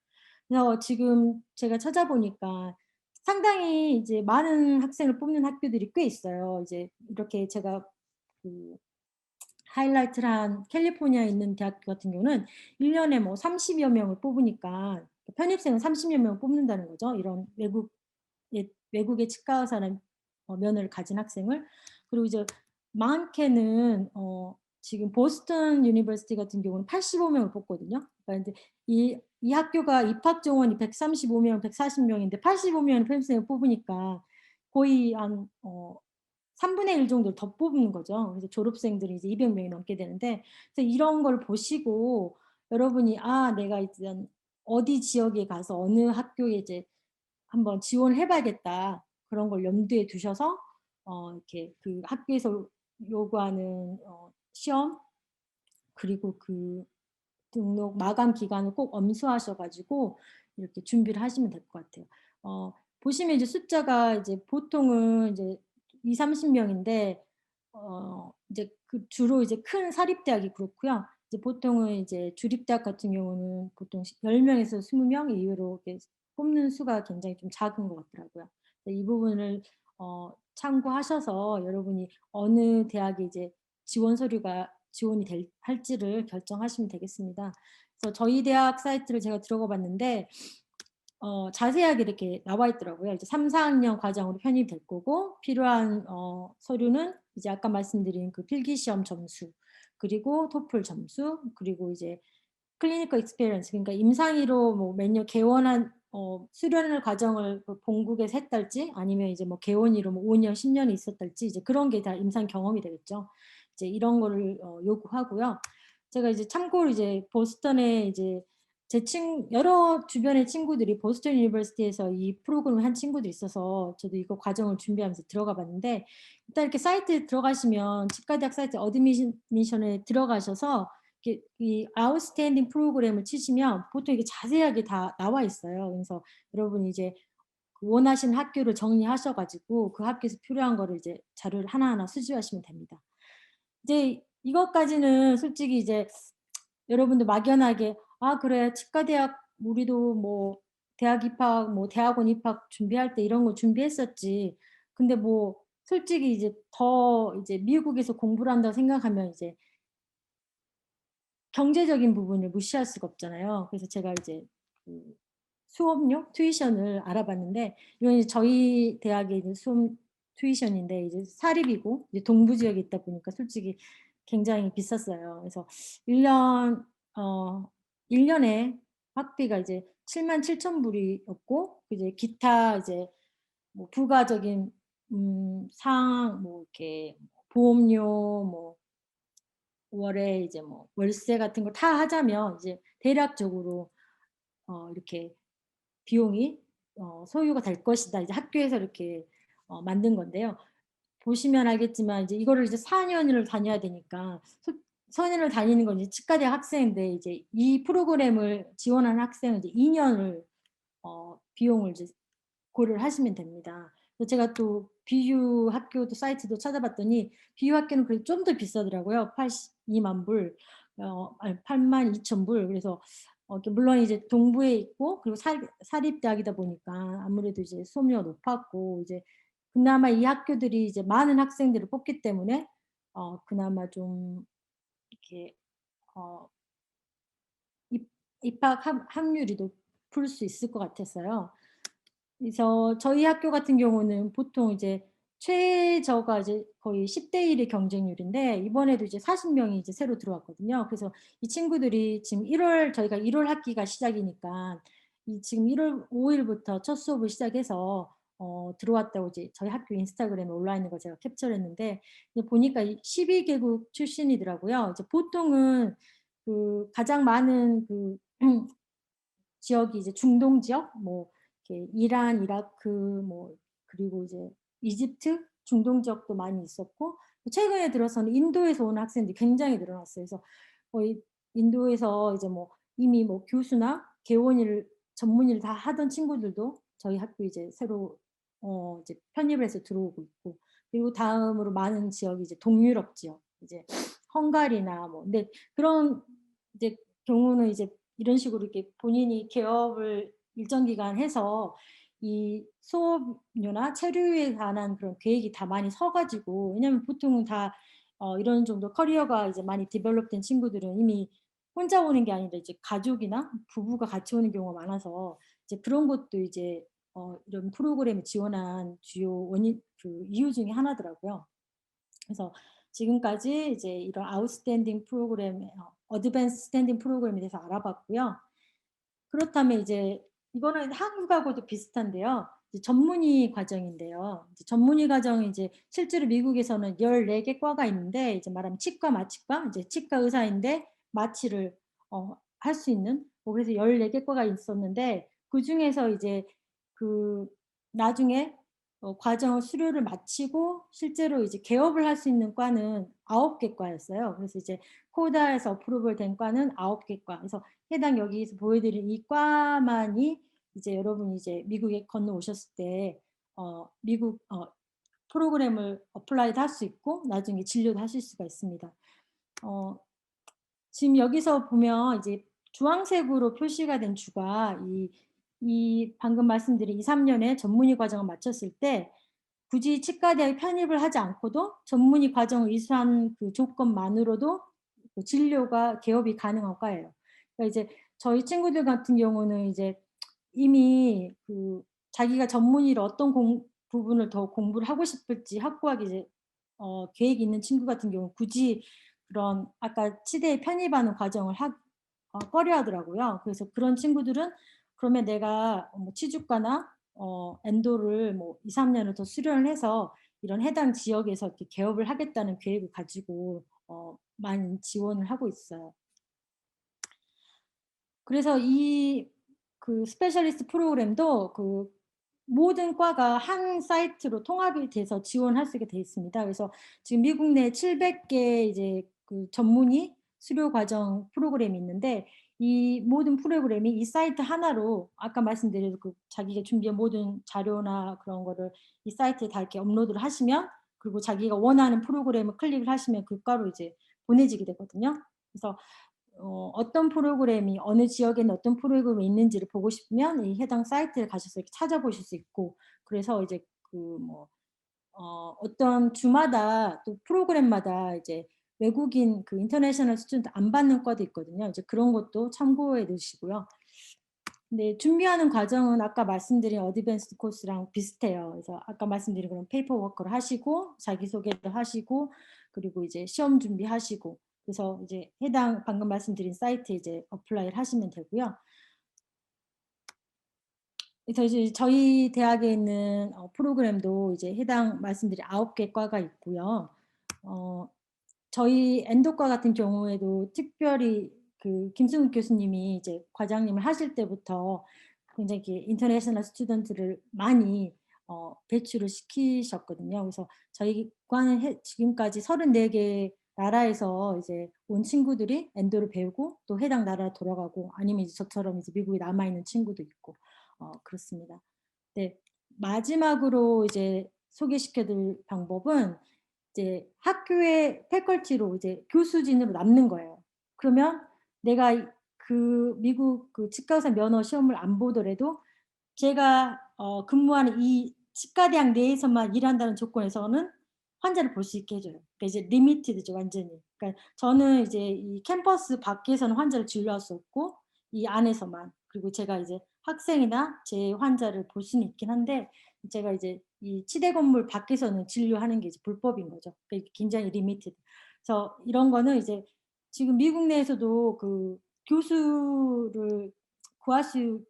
그래서 지금 제가 찾아보니까 상당히 이제 많은 학생을 뽑는 학교들이 꽤 있어요. 이제 이렇게 제가 그 하이라이트를 한 캘리포니아에 있는 대학교 같은 경우는 1년에 뭐 30여 명을 뽑으니까 편입생은 30여 명을 뽑는다는 거죠. 이런 외국의 치과 의사라는 면허를 가진 학생을. 그리고 이제 많게는 지금 보스턴 유니버시티 같은 경우는 85명을 뽑거든요. 그러니까 이제 이 학교가 입학 정원이 135명, 140명인데 85명의 편입생을 뽑으니까 거의 한 3분의 1 정도를 더 뽑는 거죠. 그래서 졸업생들이 이제 200명이 넘게 되는데, 그래서 이런 걸 보시고 여러분이 내가 이제 어디 지역에 가서 어느 학교에 이제 한번 지원을 해봐야겠다. 그런 걸 염두에 두셔서 이렇게 그 학교에서 요구하는 시험 그리고 그 등록 마감 기간을 꼭 엄수하셔가지고 이렇게 준비를 하시면 될 것 같아요. 보시면 이제 숫자가 이제 보통은 이제 2, 30명인데 이제 그 주로 이제 큰 사립대학이 그렇고요. 이제 보통은 이제 주립대학 같은 경우는 보통 10명에서 20명 이후로 이렇게 뽑는 수가 굉장히 좀 작은 것 같더라고요. 이 부분을 참고하셔서 여러분이 어느 대학에 이제 지원 서류가 지원이 할지를 결정하시면 되겠습니다. 그래서 저희 대학 사이트를 제가 들어가 봤는데 자세하게 이렇게 나와 있더라고요. 이제 3, 4학년 과정으로 편입이 될 거고 필요한 서류는 이제 아까 말씀드린 그 필기시험 점수 그리고 토플 점수 그리고 이제 클리니컬 익스피리언스 그러니까 임상의로 뭐 매년 개원한 수련을 과정을 그 본국에서 했달지 아니면 이제 뭐 개원의로 뭐 5년, 10년이 있었달지 이제 그런 게 다 임상 경험이 되겠죠. 이제 이런 거를 요구하고요. 제가 이제 참고로 이제 보스턴에 이제 여러 주변의 친구들이 보스턴 유니버시티에서 이 프로그램을 한 친구들이 있어서 저도 이거 과정을 준비하면서 들어가 봤는데 일단 이렇게 사이트에 들어가시면 치과대학 사이트 어드미션에 들어가셔서 이 아웃스탠딩 프로그램을 치시면 보통 이게 자세하게 다 나와 있어요. 그래서 여러분이 이제 원하시는 학교를 정리하셔가지고 그 학교에서 필요한 거를 이제 자료를 하나하나 수집하시면 됩니다. 이제 이것까지는 솔직히 이제 여러분도 막연하게 그래 치과대학 우리도 뭐 대학 입학 뭐 대학원 입학 준비할 때 이런 거 준비했었지. 근데 뭐 솔직히 이제 더 이제 미국에서 공부를 한다고 생각하면 이제 경제적인 부분을 무시할 수가 없잖아요. 그래서 제가 이제 그 수업료 튜이션을 알아봤는데 이건 이제 저희 대학의 이제 수업 튜이션인데 이제 사립이고 이제 동부 지역에 있다 보니까 솔직히 굉장히 비쌌어요. 그래서 1년 1년에 학비가 이제 77,000불이었고 이제 기타 이제 뭐 부가적인 사항 뭐 이렇게 보험료 뭐 월에 이제 뭐 월세 같은 거 다 하자면 이제 대략적으로 이렇게 비용이 소요가 될 것이다. 이제 학교에서 이렇게 만든 건데요. 보시면 알겠지만 이제 이거를 이제 4년을 다녀야 되니까 4년을 다니는 건 이제 치과대학 학생인데 이제 이 프로그램을 지원하는 학생은 이제 2년을 비용을 이제 고려를 하시면 됩니다. 그래서 제가 또 비유 학교도 사이트도 찾아봤더니 비유 학교는 그래도 좀 더 비싸더라고요. 82만 불, 아니 82,000불. 그래서 물론 이제 동부에 있고 그리고 사립대학이다 보니까 아무래도 이제 수업료가 높았고 이제 그나마 이 학교들이 이제 많은 학생들을 뽑기 때문에 그나마 좀 이렇게 어, 입학 확률이 높을 수 있을 것 같았어요. 그래서 저희 학교 같은 경우는 보통 이제 최저가 이제 거의 10대 1의 경쟁률인데 이번에도 이제 40명이 이제 새로 들어왔거든요. 그래서 이 친구들이 지금 저희가 1월 학기가 시작이니까 지금 1월 5일부터 첫 수업을 시작해서 들어왔다고 이제 저희 학교 인스타그램에 올라 있는 거 제가 캡처를 했는데 보니까 12개국 출신이더라고요. 이제 보통은 그 가장 많은 그 지역이 이제 중동 지역 뭐 이렇게 이란, 이라크 뭐 그리고 이제 이집트, 중동 지역도 많이 있었고 최근에 들어서는 인도에서 오는 학생들이 굉장히 늘어났어요. 그래서 거의 인도에서 이제 뭐 이미 뭐 교수나 개원일 전문의를 다 하던 친구들도 저희 학교 이제 새로 이제 편입을 해서 들어오고 있고 그리고 다음으로 많은 지역이 이제 동유럽 지역 이제 헝가리나 뭐 근데 그런 이제 경우는 이제 이런 식으로 이렇게 본인이 개업을 일정 기간 해서 이 수업료나 체류에 관한 그런 계획이 다 많이 서가지고 왜냐면 보통은 다 이런 정도 커리어가 이제 많이 디벨롭된 친구들은 이미 혼자 오는 게 아니라 이제 가족이나 부부가 같이 오는 경우가 많아서 이제 그런 것도 이제 이런 프로그램에 지원한 주요 원인 그 이유 중에 하나더라고요. 그래서 지금까지 이제 이런 아웃스탠딩 프로그램, 어드밴스 스탠딩 프로그램에 대해서 알아봤고요. 그렇다면 이제 이거는 한국하고도 비슷한데요. 이제 전문의 과정인데요. 이제 전문의 과정이 이제 실제로 미국에서는 14개 과가 있는데 이제 말하면 치과, 마취과, 이제 치과 의사인데 마취를 할 수 있는 그래서 14개 과가 있었는데 그중에서 이제 그 나중에 과정을 수료를 마치고 실제로 이제 개업을 할 수 있는 과는 9개 과였어요. 그래서 이제 코다에서 어프로벌 된 과는 9개 과. 그래서 해당 여기서 보여드린 이 과만이 이제 여러분이 이제 미국에 건너오셨을 때 미국 프로그램을 어플라이도 할 수 있고 나중에 진료도 하실 수가 있습니다. 지금 여기서 보면 이제 주황색으로 표시가 된 주가 이 방금 말씀드린 2-3년의 전문의 과정을 마쳤을 때 굳이 치과대학에 편입을 하지 않고도 전문의 과정을 이수한 그 조건만으로도 그 진료가 개업이 가능한 과예요. 그러니까 이제 저희 친구들 같은 경우는 이제 이미 그 자기가 전문의로 어떤 부분을 더 공부를 하고 싶을지 확고하게 이제 계획이 있는 친구 같은 경우 굳이 그런 아까 치대에 편입하는 과정을 꺼려하더라고요. 그래서 그런 친구들은 그러면 내가 뭐 치주과나 엔도를 뭐 2-3년을 더 수련을 해서 이런 해당 지역에서 이렇게 개업을 하겠다는 계획을 가지고 많이 지원을 하고 있어요. 그래서 이 그 스페셜리스트 프로그램도 그 모든 과가 한 사이트로 통합이 돼서 지원할 수 있게 돼 있습니다. 그래서 지금 미국 내 700개 이제 그 전문의 수료 과정 프로그램이 있는데 이 모든 프로그램이 이 사이트 하나로 아까 말씀드린 그 자기가 준비한 모든 자료나 그런 거를 이 사이트에 다 이렇게 업로드를 하시면 그리고 자기가 원하는 프로그램을 클릭을 하시면 그 과로 이제 보내지게 되거든요. 그래서 어떤 프로그램이 어느 지역에는 어떤 프로그램이 있는지를 보고 싶으면 이 해당 사이트에 가셔서 이렇게 찾아보실 수 있고 그래서 이제 그 뭐 어떤 주마다 또 프로그램마다 이제 외국인 그 인터내셔널 스튜던트 안 받는 과도 있거든요. 이제 그런 것도 참고해 두시고요. 네, 준비하는 과정은 아까 말씀드린 어드밴스드 코스랑 비슷해요. 그래서 아까 말씀드린 그런 페이퍼 워크를 하시고 자기소개도 하시고 그리고 이제 시험 준비하시고 그래서 이제 해당 방금 말씀드린 사이트에 이제 어플라이를 하시면 되고요. 그래서 이제 저희 대학에 있는 프로그램도 이제 해당 말씀드린 9개 과가 있고요. 저희 엔도과 같은 경우에도 특별히 그 김승욱 교수님이 이제 과장님을 하실 때부터 굉장히 인터내셔널 스튜던트를 많이 배출을 시키셨거든요. 그래서 저희 과는 지금까지 34개 나라에서 이제 온 친구들이 엔도를 배우고 또 해당 나라로 돌아가고 아니면 이제 저처럼 이제 미국에 남아 있는 친구도 있고 그렇습니다. 네, 마지막으로 이제 소개시켜드릴 방법은 이제 학교의 패컬티로 이제 교수진으로 남는 거예요. 그러면 내가 그 미국 그 치과의사 면허 시험을 안 보더라도 제가 근무하는 이 치과대학 내에서만 일한다는 조건에서는 환자를 볼 수 있게 해줘요. 그러니까 이제 리미티드죠 완전히. 그러니까 저는 이제 이 캠퍼스 밖에서는 환자를 진료할 수 없고 이 안에서만 그리고 제가 이제 학생이나 제 환자를 볼 수는 있긴 한데 제가 이제 이 치대 건물 밖에서는 진료하는 게 이제 불법인 거죠. 그러니까 굉장히 리미티드. 그래서 이런 거는 이제 지금 미국 내에서도 그 교수를 구할 수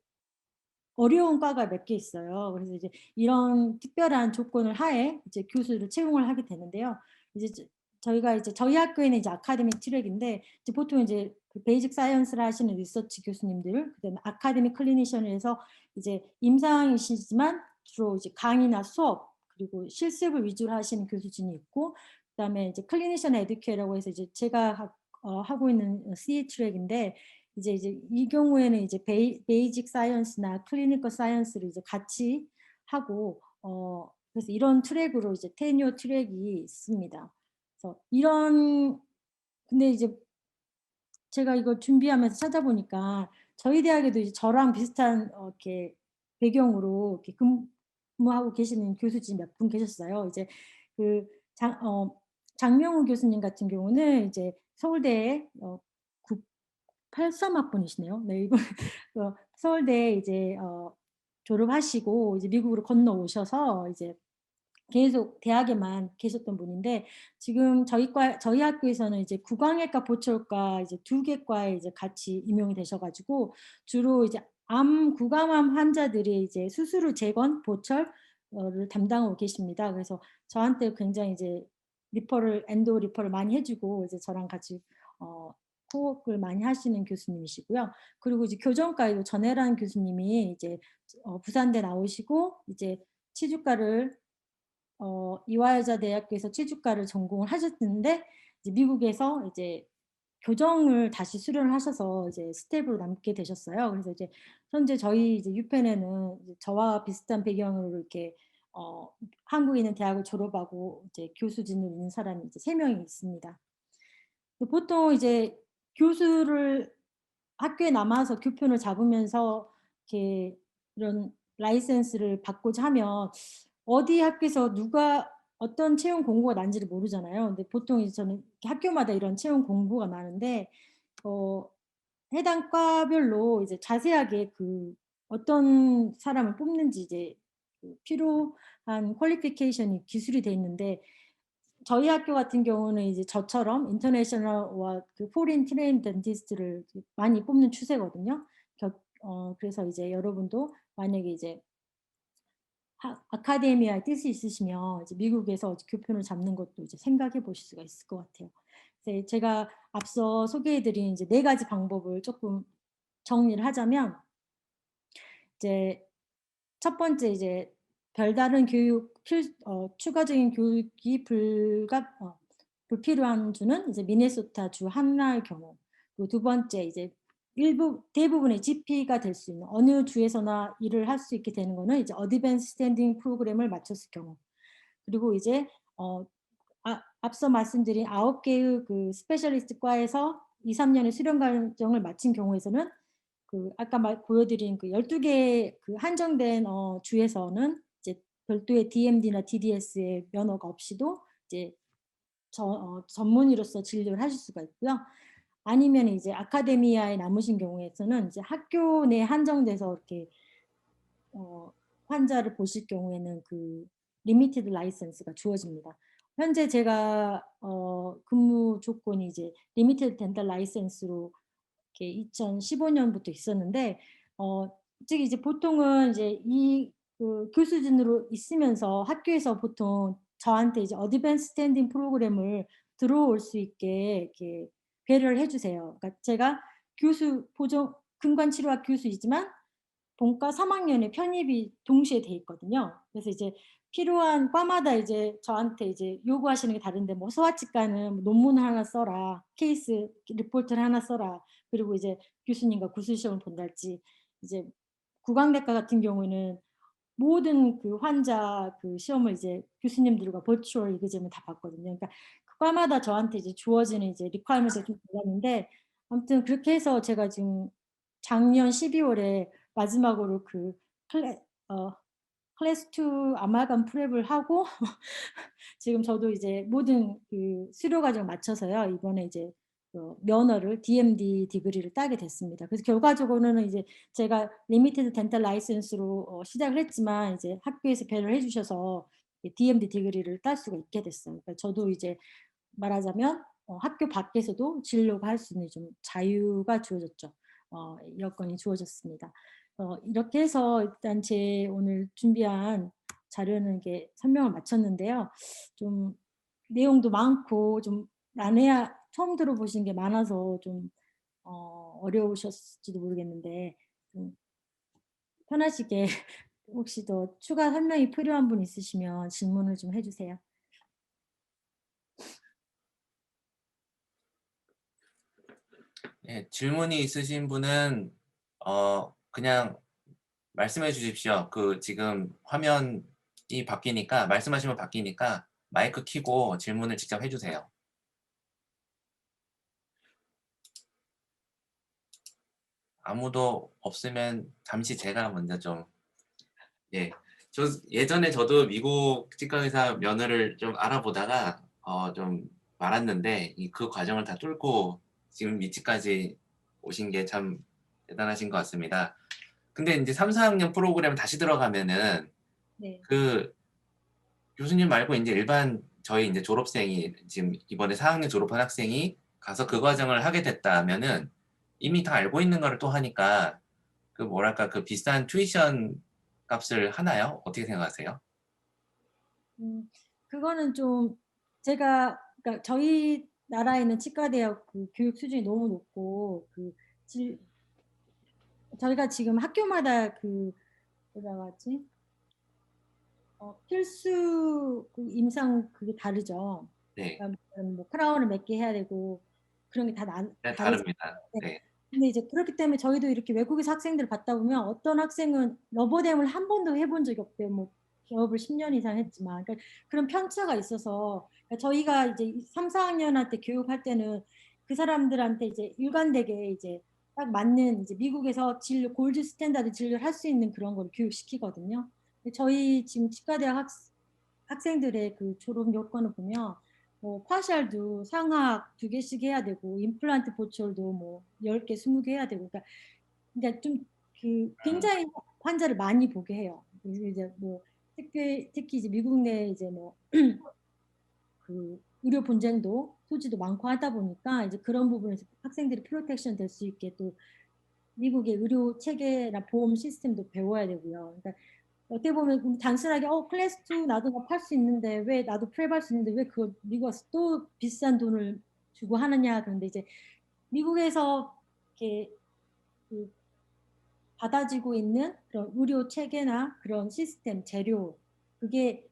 어려운 과가 몇 개 있어요. 그래서 이제 이런 특별한 조건을 하에 이제 교수를 채용을 하게 되는데요. 이제 저희가 이제 저희 학교에는 이제 아카데믹 트랙인데 이제 보통 이제 그 베이직 사이언스를 하시는 리서치 교수님들, 그다음에 아카데믹 클리니션을 해서 이제 임상이시지만 주로 이제 강의나 수업 그리고 실습을 위주로 하시는 교수진이 있고, 그다음에 이제 클리니션 에듀케이라고 해서 이제 제가 하고 있는 CA 트랙인데 이제 이 경우에는 이제 베이직 사이언스나 클리니컬 사이언스를 이제 같이 하고 그래서 이런 트랙으로 이제 테뉴어 트랙이 있습니다. 그래서 이런 근데 이제 제가 이거 준비하면서 찾아보니까 저희 대학에도 이제 저랑 비슷한 이렇게 배경으로 이렇게 근무하고 계시는 교수진 몇 분 계셨어요. 이제 그 장명우 교수님 같은 경우는 이제 서울대 83학번이시네요. 네, 이분 서울대 이제 졸업하시고 이제 미국으로 건너오셔서 이제 계속 대학에만 계셨던 분인데 지금 저희 학교에서는 이제 구강외과, 보철과 이제 두 개 과에 이제 같이 임용이 되셔가지고 주로 이제 구강암 환자들이 이제 수술 후 재건, 보철을 담당하고 계십니다. 그래서 저한테 굉장히 이제 엔도 리퍼를 많이 해주고 이제 저랑 같이 코업을 많이 하시는 교수님이시고요. 그리고 이제 교정과에도 전혜란 교수님이 이제 부산대 나오시고 이제 치주과를 이화여자대학교에서 치주과를 전공을 하셨는데 이제 미국에서 이제 교정을 다시 수련을 하셔서 이제 스텝으로 남게 되셨어요. 그래서 이제 현재 저희 이제 유펜에는 이제 저와 비슷한 배경으로 이렇게 한국에 있는 대학을 졸업하고 이제 교수진으로 있는 사람이 이제 3명이 있습니다. 보통 이제 교수를 학교에 남아서 교편을 잡으면서 이렇게 이런 라이센스를 받고자 하면 어디 학교에서 누가 어떤 채용 공고가 난지를 모르잖아요. 근데 보통 이제 저는 학교마다 이런 채용 공고가 나는데 해당 과별로 이제 자세하게 그 어떤 사람을 뽑는지 이제 그 필요한 퀄리피케이션이 기술이 돼 있는데 저희 학교 같은 경우는 이제 저처럼 인터내셔널과 그 포린 트레인 덴티스트를 많이 뽑는 추세거든요. 그래서 이제 여러분도 만약에 이제 아카데미아의 뜻이 있으시면 이제 미국에서 교편을 잡는 것도 이제 생각해 보실 수가 있을 것 같아요. 그래서 제가 앞서 소개해드린 이제 4가지 방법을 조금 정리를 하자면 이제 첫 번째 이제 별다른 추가적인 교육이 불필요한 주는 이제 미네소타 주 하나의 경우. 그리고 두 번째 이제 대부분의 GP가 될 수 있는 어느 주에서나 일을 할 수 있게 되는 거는 이제 어드밴스 스탠딩 프로그램을 마쳤을 경우. 그리고 이제 앞서 말씀드린 9개의 그 스페셜리스트 과에서 2, 3년의 수련 과정을 마친 경우에서는 그 아까 보여드린 그 12개 그 한정된 주에서는 이제 별도의 DMD나 DDS의 면허가 없이도 이제 전문의로서 진료를 하실 수가 있고요. 아니면 이제 아카데미아에 남으신 경우에서는 이제 학교 내 한정돼서 이렇게 환자를 보실 경우에는 그 리미티드 라이센스가 주어집니다. 현재 제가 근무 조건이 이제 리미티드 덴탈 라이센스로 이렇게 2015년부터 있었는데 즉 이제 보통은 이제 그 교수진으로 있으면서 학교에서 보통 저한테 이제 어드밴스 스탠딩 프로그램을 들어올 수 있게 이렇게 배려를 해주세요. 그러니까 제가 근관치료학 교수이지만 본과 3학년에 편입이 동시에 돼 있거든요. 그래서 이제 필요한 과마다 이제 저한테 이제 요구하시는 게 다른데 뭐 소아치과는 뭐 논문을 하나 써라, 케이스 리포트를 하나 써라, 그리고 이제 교수님과 구술시험을 본달지, 이제 구강내과 같은 경우에는 모든 그 환자 그 시험을 이제 교수님들과 버추얼 이그잼을 다 봤거든요. 그러니까 그 과마다 저한테 이제 주어지는 이제 리퀘어먼트가 좀 달랐는데 아무튼 그렇게 해서 제가 지금 작년 12월에 마지막으로 그 클래스 2 아말감 프랩을 하고 지금 저도 이제 모든 그 수료 과정을 마쳐서요. 이번에 이제 면허를 DMD 디그리를 따게 됐습니다. 그래서 결과적으로는 이제 제가 리미티드 덴탈 라이센스로 시작을 했지만 이제 학교에서 배려를 해주셔서 DMD 디그리를 딸 수가 있게 됐어요. 그러니까 저도 이제 말하자면 학교 밖에서도 진료가 할 수 있는 좀 자유가 주어졌죠. 여건이 주어졌습니다. 이렇게 해서 일단 제 오늘 준비한 자료는 이게 설명을 마쳤는데요. 좀 내용도 많고 좀 난해야 처음 들어보신 게 많아서 좀 어려우셨을지도 모르겠는데 좀 편하시게 혹시 더 추가 설명이 필요한 분 있으시면 질문을 좀 해주세요. 네, 질문이 있으신 분은 그냥 말씀해 주십시오. 그 지금 화면이 바뀌니까 말씀하시면 바뀌니까 마이크 켜고 질문을 직접 해주세요. 아무도 없으면 잠시 제가 먼저 좀 예. 예전에 저도 미국 치과 의사 면허를 좀 알아보다가 좀 많았는데 그 과정을 다 뚫고 지금 위치까지 오신 게 참 대단하신 것 같습니다. 근데 이제 3, 4학년 프로그램 다시 들어가면은 네. 그 교수님 말고 이제 일반 저희 이제 졸업생이 지금 이번에 4학년 졸업한 학생이 가서 그 과정을 하게 됐다면은 이미 다 알고 있는 거를 또 하니까 그 뭐랄까 그 비싼 튜이션 값을 하나요? 어떻게 생각하세요? 그거는 좀 제가 그러니까 저희 나라에 있는 치과대학 그 교육 수준이 너무 높고 저희가 지금 학교마다 그 뭐라고 하지? 필수 그 임상 그게 다르죠. 네, 그러니까 뭐 크라운을 몇 개 해야 되고 그런 게 다 네, 다르죠. 다릅니다. 네, 근데 이제 그렇기 때문에 저희도 이렇게 외국에서 학생들을 봤다 보면 어떤 학생은 러버댐을 한 번도 해본 적이 없대요. 뭐 기업을 10년 이상 했지만 그러니까 그런 편차가 있어서 그러니까 저희가 이제 3, 4학년한테 교육할 때는 그 사람들한테 이제 일관되게 이제 딱 맞는 이제 미국에서 진료 골드 스탠다드 진료를 할 수 있는 그런 걸 교육시키거든요. 근데 저희 지금 치과대학 학생들의 그 졸업 요건을 보면 뭐 파셜도 상악 2개씩 해야 되고 임플란트 보철도 뭐 10개, 20개 해야 되고 그러니까 좀 그 굉장히 환자를 많이 보게 해요. 그래서 이제 뭐 특히 이제 미국 내 이제 뭐 그 의료 분쟁도 소지도 많고 하다 보니까 이제 그런 부분에서 학생들이 프로텍션 될 수 있게 또 미국의 의료 체계나 보험 시스템도 배워야 되고요. 그러니까 어떻게 보면 단순하게 클래스 2 나도 팔 수 있는데 왜 나도 프랩 할 수 있는데 왜 그걸 미국 와서 또 비싼 돈을 주고 하느냐. 그런데 이제 미국에서 이렇게 그 받아지고 있는 그런 의료 체계나 그런 시스템 재료 그게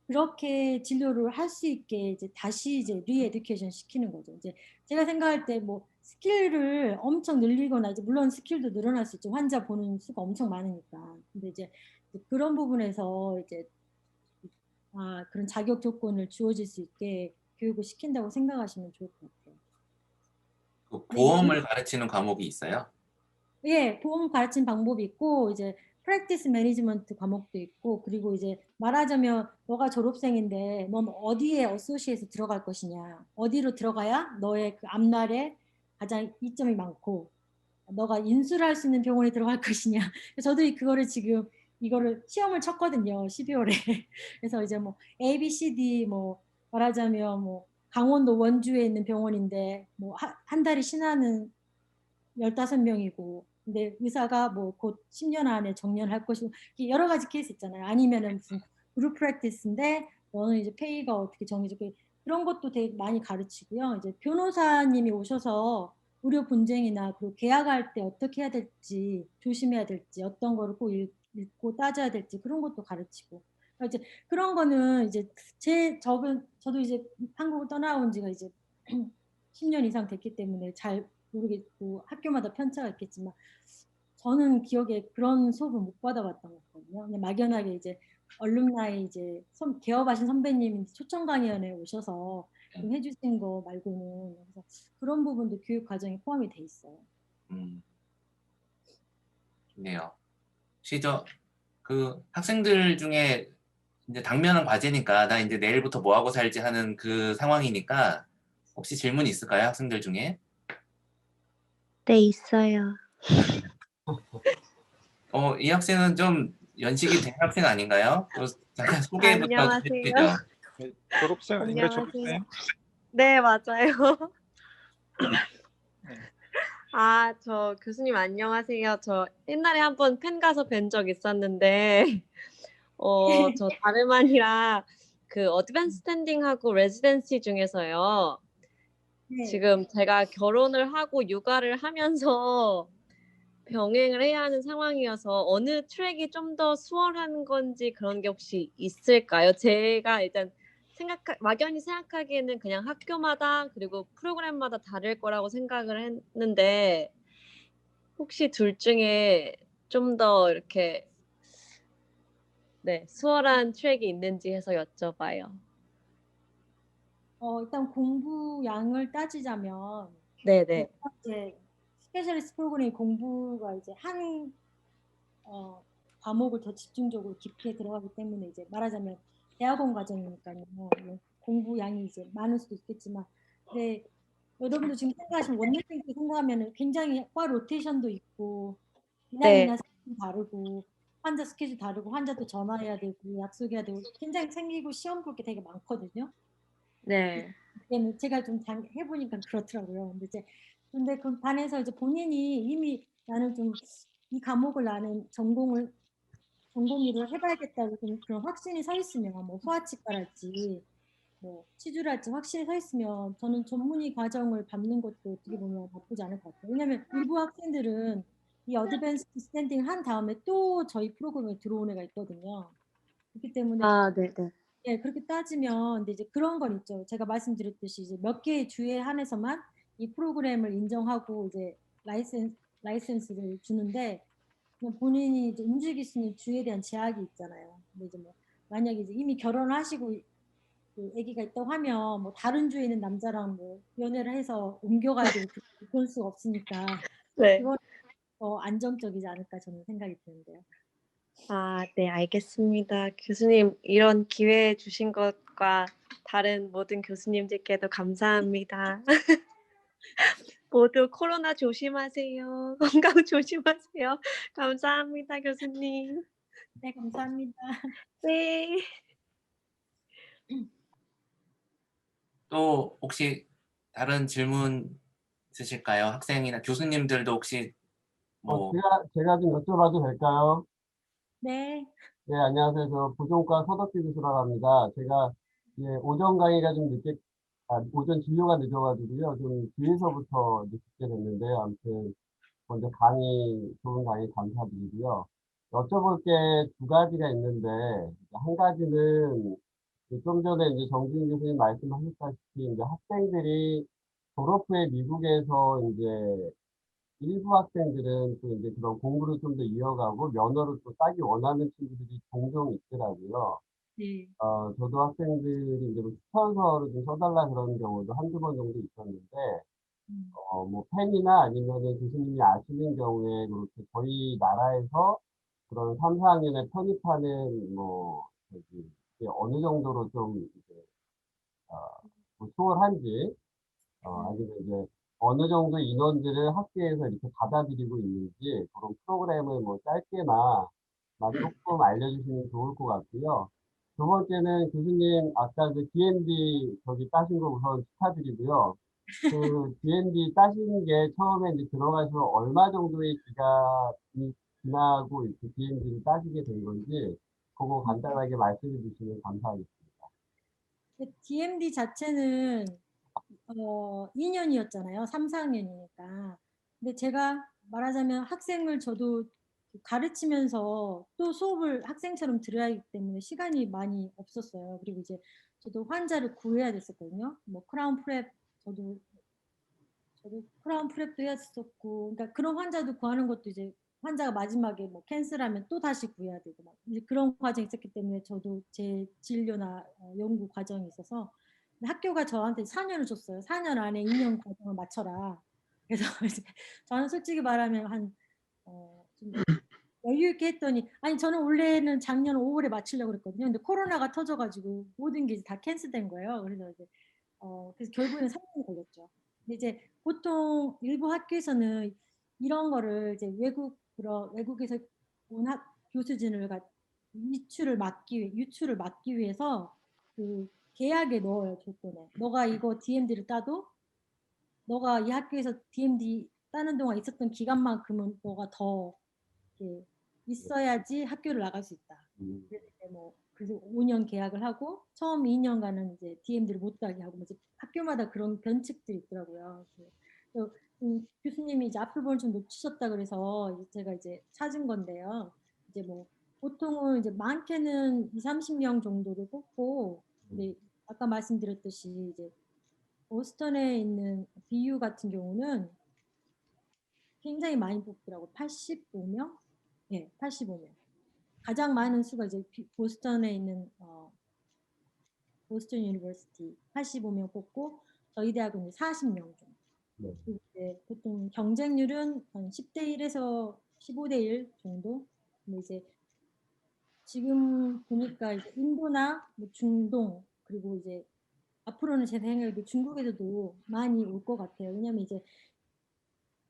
그렇게 진료를 할 수 있게 이제 다시 이제 리에듀케이션 시키는 거죠. 이제 제가 생각할 때 뭐 스킬을 엄청 늘리거나 이제 물론 스킬도 늘어날 수 있죠. 환자 보는 수가 엄청 많으니까. 근데 이제 그런 부분에서 이제 그런 자격 조건을 주어질 수 있게 교육을 시킨다고 생각하시면 좋을 것 같아요. 그 근데 이제 보험을 가르치는 과목이 있어요? 예, 보험 가르친 방법이 있고 이제 프랙티스 매니지먼트 과목도 있고 그리고 이제 말하자면 너가 졸업생인데 넌 어디에 어소시에이트 들어갈 것이냐 어디로 들어가야 너의 그 앞날에 가장 이점이 많고 너가 인수를 할 수 있는 병원에 들어갈 것이냐 저도 그거를 지금 이거를 시험을 쳤거든요 12월에 그래서 이제 뭐 A, B, C, D 뭐 말하자면 뭐 강원도 원주에 있는 병원인데 뭐 한 달에 신하는 15명이고 근데 의사가 뭐 곧 10년 안에 정년할 것이고 여러 가지 케이스 있잖아요. 아니면은 무슨 그룹 프랙티스인데 너는 이제 페이가 어떻게 정해져 그런 것도 되게 많이 가르치고요. 이제 변호사님이 오셔서 의료 분쟁이나 그 계약할 때 어떻게 해야 될지 조심해야 될지 어떤 거를 꼭 읽고 따져야 될지 그런 것도 가르치고 그러니까 이제 그런 거는 이제 저도 이제 한국을 떠나온 지가 이제 10년 이상 됐기 때문에 잘 모르겠고 학교마다 편차가 있겠지만 저는 기억에 그런 수업을 못 받아봤던 것 같거든요. 그냥 막연하게 이제 얼룸나이 이제 개업하신 선배님이 초청 강연에 오셔서 좀 해주신 거 말고는 그래서 그런 부분도 교육 과정에 포함이 돼 있어요. 좋네요. 혹시 그 학생들 중에 이제 당면은 과제니까 나 이제 내일부터 뭐 하고 살지 하는 그 상황이니까 혹시 질문 있을까요? 학생들 중에? 네, 있어요. 이 학생은 좀 연식이 된 학생 아닌가요? 잠깐 소개부터 좀 안녕하세요. 해주시죠. 네, 졸업생 아닌가요? 안녕하세요. 졸업생? 네, 맞아요. 네. 저 교수님 안녕하세요. 저 옛날에 한번 펜 가서 뵌 적 있었는데, 저 다름 아니라 그 어드밴스 스탠딩하고 레지던시 중에서요. 네. 지금 제가 결혼을 하고 육아를 하면서 병행을 해야 하는 상황이어서 어느 트랙이 좀 더 수월한 건지 그런 게 혹시 있을까요? 제가 일단 막연히 생각하기에는 그냥 학교마다 그리고 프로그램마다 다를 거라고 생각을 했는데 혹시 둘 중에 좀 더 이렇게 수월한 트랙이 있는지 해서 여쭤봐요. 일단 공부 양을 따지자면 네네. 이제 스페셜리스트 프로그램 공부가 이제 과목을 더 집중적으로 깊게 들어가기 때문에 이제 말하자면 대학원 과정이니까요. 뭐 공부 양이 이제 많을 수도 있겠지만, 근데 여러분도 지금 생각하시면 원내생 때 생각하면 굉장히 과 로테이션도 있고 기간이나 네. 스케줄 다르고 환자 스케줄 다르고 환자도 전화해야 되고 약속해야 되고 굉장히 생기고 시험 볼 게 되게 많거든요. 네. 그때는 제가 좀 해보니까 그렇더라고요. 근데 그 반에서 이제 본인이 이미 나는 좀 이 과목을 나는 전공의로 해봐야겠다고 좀 그런 확신이 서 있으면 뭐 소아치과랄지 뭐 치주랄지 확실히 서 있으면 저는 전문의 과정을 밟는 것도 어떻게 보면 나쁘지 않을 것 같아요. 왜냐하면 일부 학생들은 이 어드밴스드 스탠딩 한 다음에 또 저희 프로그램에 들어온 애가 있거든요. 그렇기 때문에 아, 네네. 예, 그렇게 따지면 근데 이제 그런 건 있죠. 제가 말씀드렸듯이 이제 몇 개의 주에 한해서만 이 프로그램을 인정하고 이제 라이센스를 주는데 그냥 본인이 이제 움직일 수 있는 주에 대한 제약이 있잖아요. 근데 이제 뭐 만약에 이제 이미 결혼하시고 그 아기가 있다고 하면 뭐 다른 주에 있는 남자랑 뭐 연애를 해서 옮겨가야 되고 그럴 수가 없으니까 네. 그건 더 안정적이지 않을까 저는 생각이 드는데요. 아, 네, 알겠습니다. 교수님, 이런 기회 주신 것과 다른 모든 교수님들께도 감사합니다. 모두 코로나 조심하세요. 건강 조심하세요. 감사합니다, 교수님. 네, 감사합니다. 네. 또 혹시 다른 질문 있으실까요? 학생이나 교수님들도 혹시 뭐 제가 좀 여쭤봐도 될까요? 네. 네, 안녕하세요. 저 부종과 서덕기 교수라고 합니다. 제가 오전 강의가 좀 오전 진료가 늦어가지고요. 좀 뒤에서부터 이제 듣게 됐는데요. 아무튼 먼저 좋은 강의 감사드리고요. 여쭤볼 게 두 가지가 있는데, 한 가지는 좀 전에 이제 정준 교수님 말씀하셨다시피 이제 학생들이 졸업 후에 미국에서 이제 일부 학생들은 또 이제 그런 공부를 좀 더 이어가고 면허를 또 따기 원하는 친구들이 종종 있더라고요. 네. 저도 학생들이 이제 뭐 추천서를 좀 써달라 그러는 경우도 한두 번 정도 있었는데, 음. 뭐 펜이나 아니면은 교수님이 아시는 경우에 그렇게 저희 나라에서 그런 3, 4학년에 편입하는 저기 이게 어느 정도로 좀 이제, 어, 뭐 수월한지, 아니면 이제 어느 정도 인원들을 학교에서 이렇게 받아들이고 있는지 그런 프로그램을 뭐 짧게나 조금 알려주시면 좋을 것 같고요. 두 번째는 교수님 아까 그 DND 저기 따신 거 우선 축하드리고요. 그 DND 따신 게 처음에 이제 들어가서 얼마 정도의 기간이 지나고 이렇게 DND를 따시게 된 건지 그거 간단하게 말씀해 주시면 감사하겠습니다. DMD 자체는 2년이었잖아요. 3, 4학년이니까. 근데 제가 말하자면 학생을 저도 가르치면서 또 수업을 학생처럼 들어야 하기 때문에 시간이 많이 없었어요. 그리고 이제 저도 환자를 구해야 됐었거든요. 뭐 크라운 프랩 저도 크라운 프랩도 했었고, 그러니까 그런 환자도 구하는 것도 이제 환자가 마지막에 뭐 캔슬하면 또 다시 구해야 되고 막 이제 그런 과정이 있었기 때문에 저도 제 진료나 연구 과정이 있어서 근데 학교가 저한테 4년을 줬어요. 4년 안에 2년 과정을 맞춰라. 그래서 이제 저는 솔직히 말하면 좀 여유 있게 했더니 아니 저는 원래는 작년 5월에 마치려고 그랬거든요. 근데 코로나가 터져가지고 모든 게 다 캔슬된 거예요. 그래서 이제 그래서 결국에는 3년이 걸렸죠. 근데 이제 보통 일부 학교에서는 이런 거를 이제 외국에서 온 교수진을 유출을 막기 위해서 그 계약에 넣어요, 조건에. 너가 이거 DMD를 따도 너가 이 학교에서 DMD 따는 동안 있었던 기간만큼은 너가 더 이렇게 있어야지 학교를 나갈 수 있다. 그래서 5년 계약을 하고 처음 2년간은 이제 DMD를 못 따게 하고 이제 학교마다 그런 변칙들이 있더라고요. 그래서 교수님이 이제 앞부분을 좀 놓치셨다 그래서 제가 이제 찾은 건데요. 이제 뭐 보통은 이제 많게는 2, 30명 정도를 뽑고 근데 아까 말씀드렸듯이 이제 보스턴에 있는 BU 같은 경우는 굉장히 많이 뽑더라고. 85명? 네, 85명. 가장 많은 수가 이제 보스턴에 있는 보스턴 유니버시티 85명 뽑고 저희 대학은 40명 정도. 네. 그리고 이제 보통 경쟁률은 한 10대 1에서 15대 1 정도. 근데 이제 지금 보니까 이제 인도나 뭐 중동 그리고 이제 앞으로는 제 생각에도 중국에서도 많이 올 것 같아요. 왜냐면 이제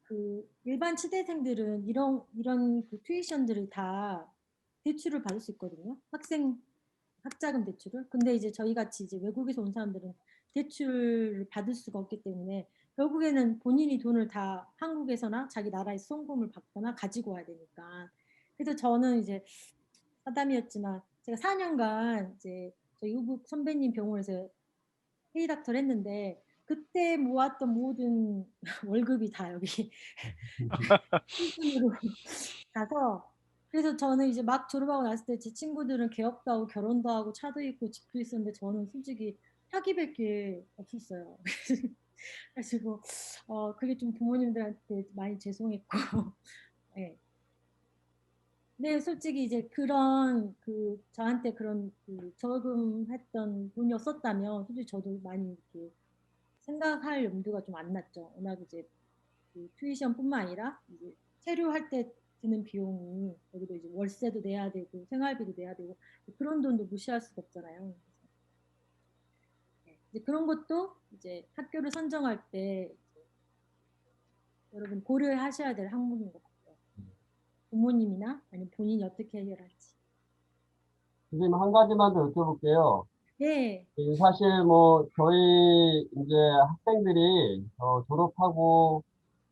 그 일반 치대생들은 이런 그 튜이션들을 다 대출을 받을 수 있거든요. 학자금 대출을. 근데 이제 저희 같이 이제 외국에서 온 사람들은 대출을 받을 수가 없기 때문에 결국에는 본인이 돈을 다 한국에서나 자기 나라에 송금을 받거나 가지고 와야 되니까. 그래서 저는 이제 사담이었지만 제가 4년간 이제 저희 우북 선배님 병원에서 회의 닥터를 했는데 그때 모았던 모든 월급이 다 여기 수준으로 가서 그래서 저는 이제 막 졸업하고 났을 때 제 친구들은 개업도 하고 결혼도 하고 차도 있고 집도 있었는데 저는 솔직히 학위밖에 게 없었어요. 그래가지고 그게 좀 부모님들한테 많이 죄송했고 네. 네, 솔직히 이제 그런 그 저한테 그런 그 저금했던 돈이 없었다면 솔직히 저도 많이 이렇게 생각할 염두가 좀 안 났죠. 워낙 이제 그 튜이션뿐만 아니라 이제 체류할 때 드는 비용이 여기도 이제 월세도 내야 되고 생활비도 내야 되고 그런 돈도 무시할 수가 없잖아요. 네, 이제 그런 것도 이제 학교를 선정할 때 이제 여러분 고려하셔야 될 항목인 것 같아요. 부모님이나 아니면 본인이 어떻게 해결할지. 선생님 한 가지만 더 여쭤볼게요. 네, 사실 뭐 저희 이제 학생들이 졸업하고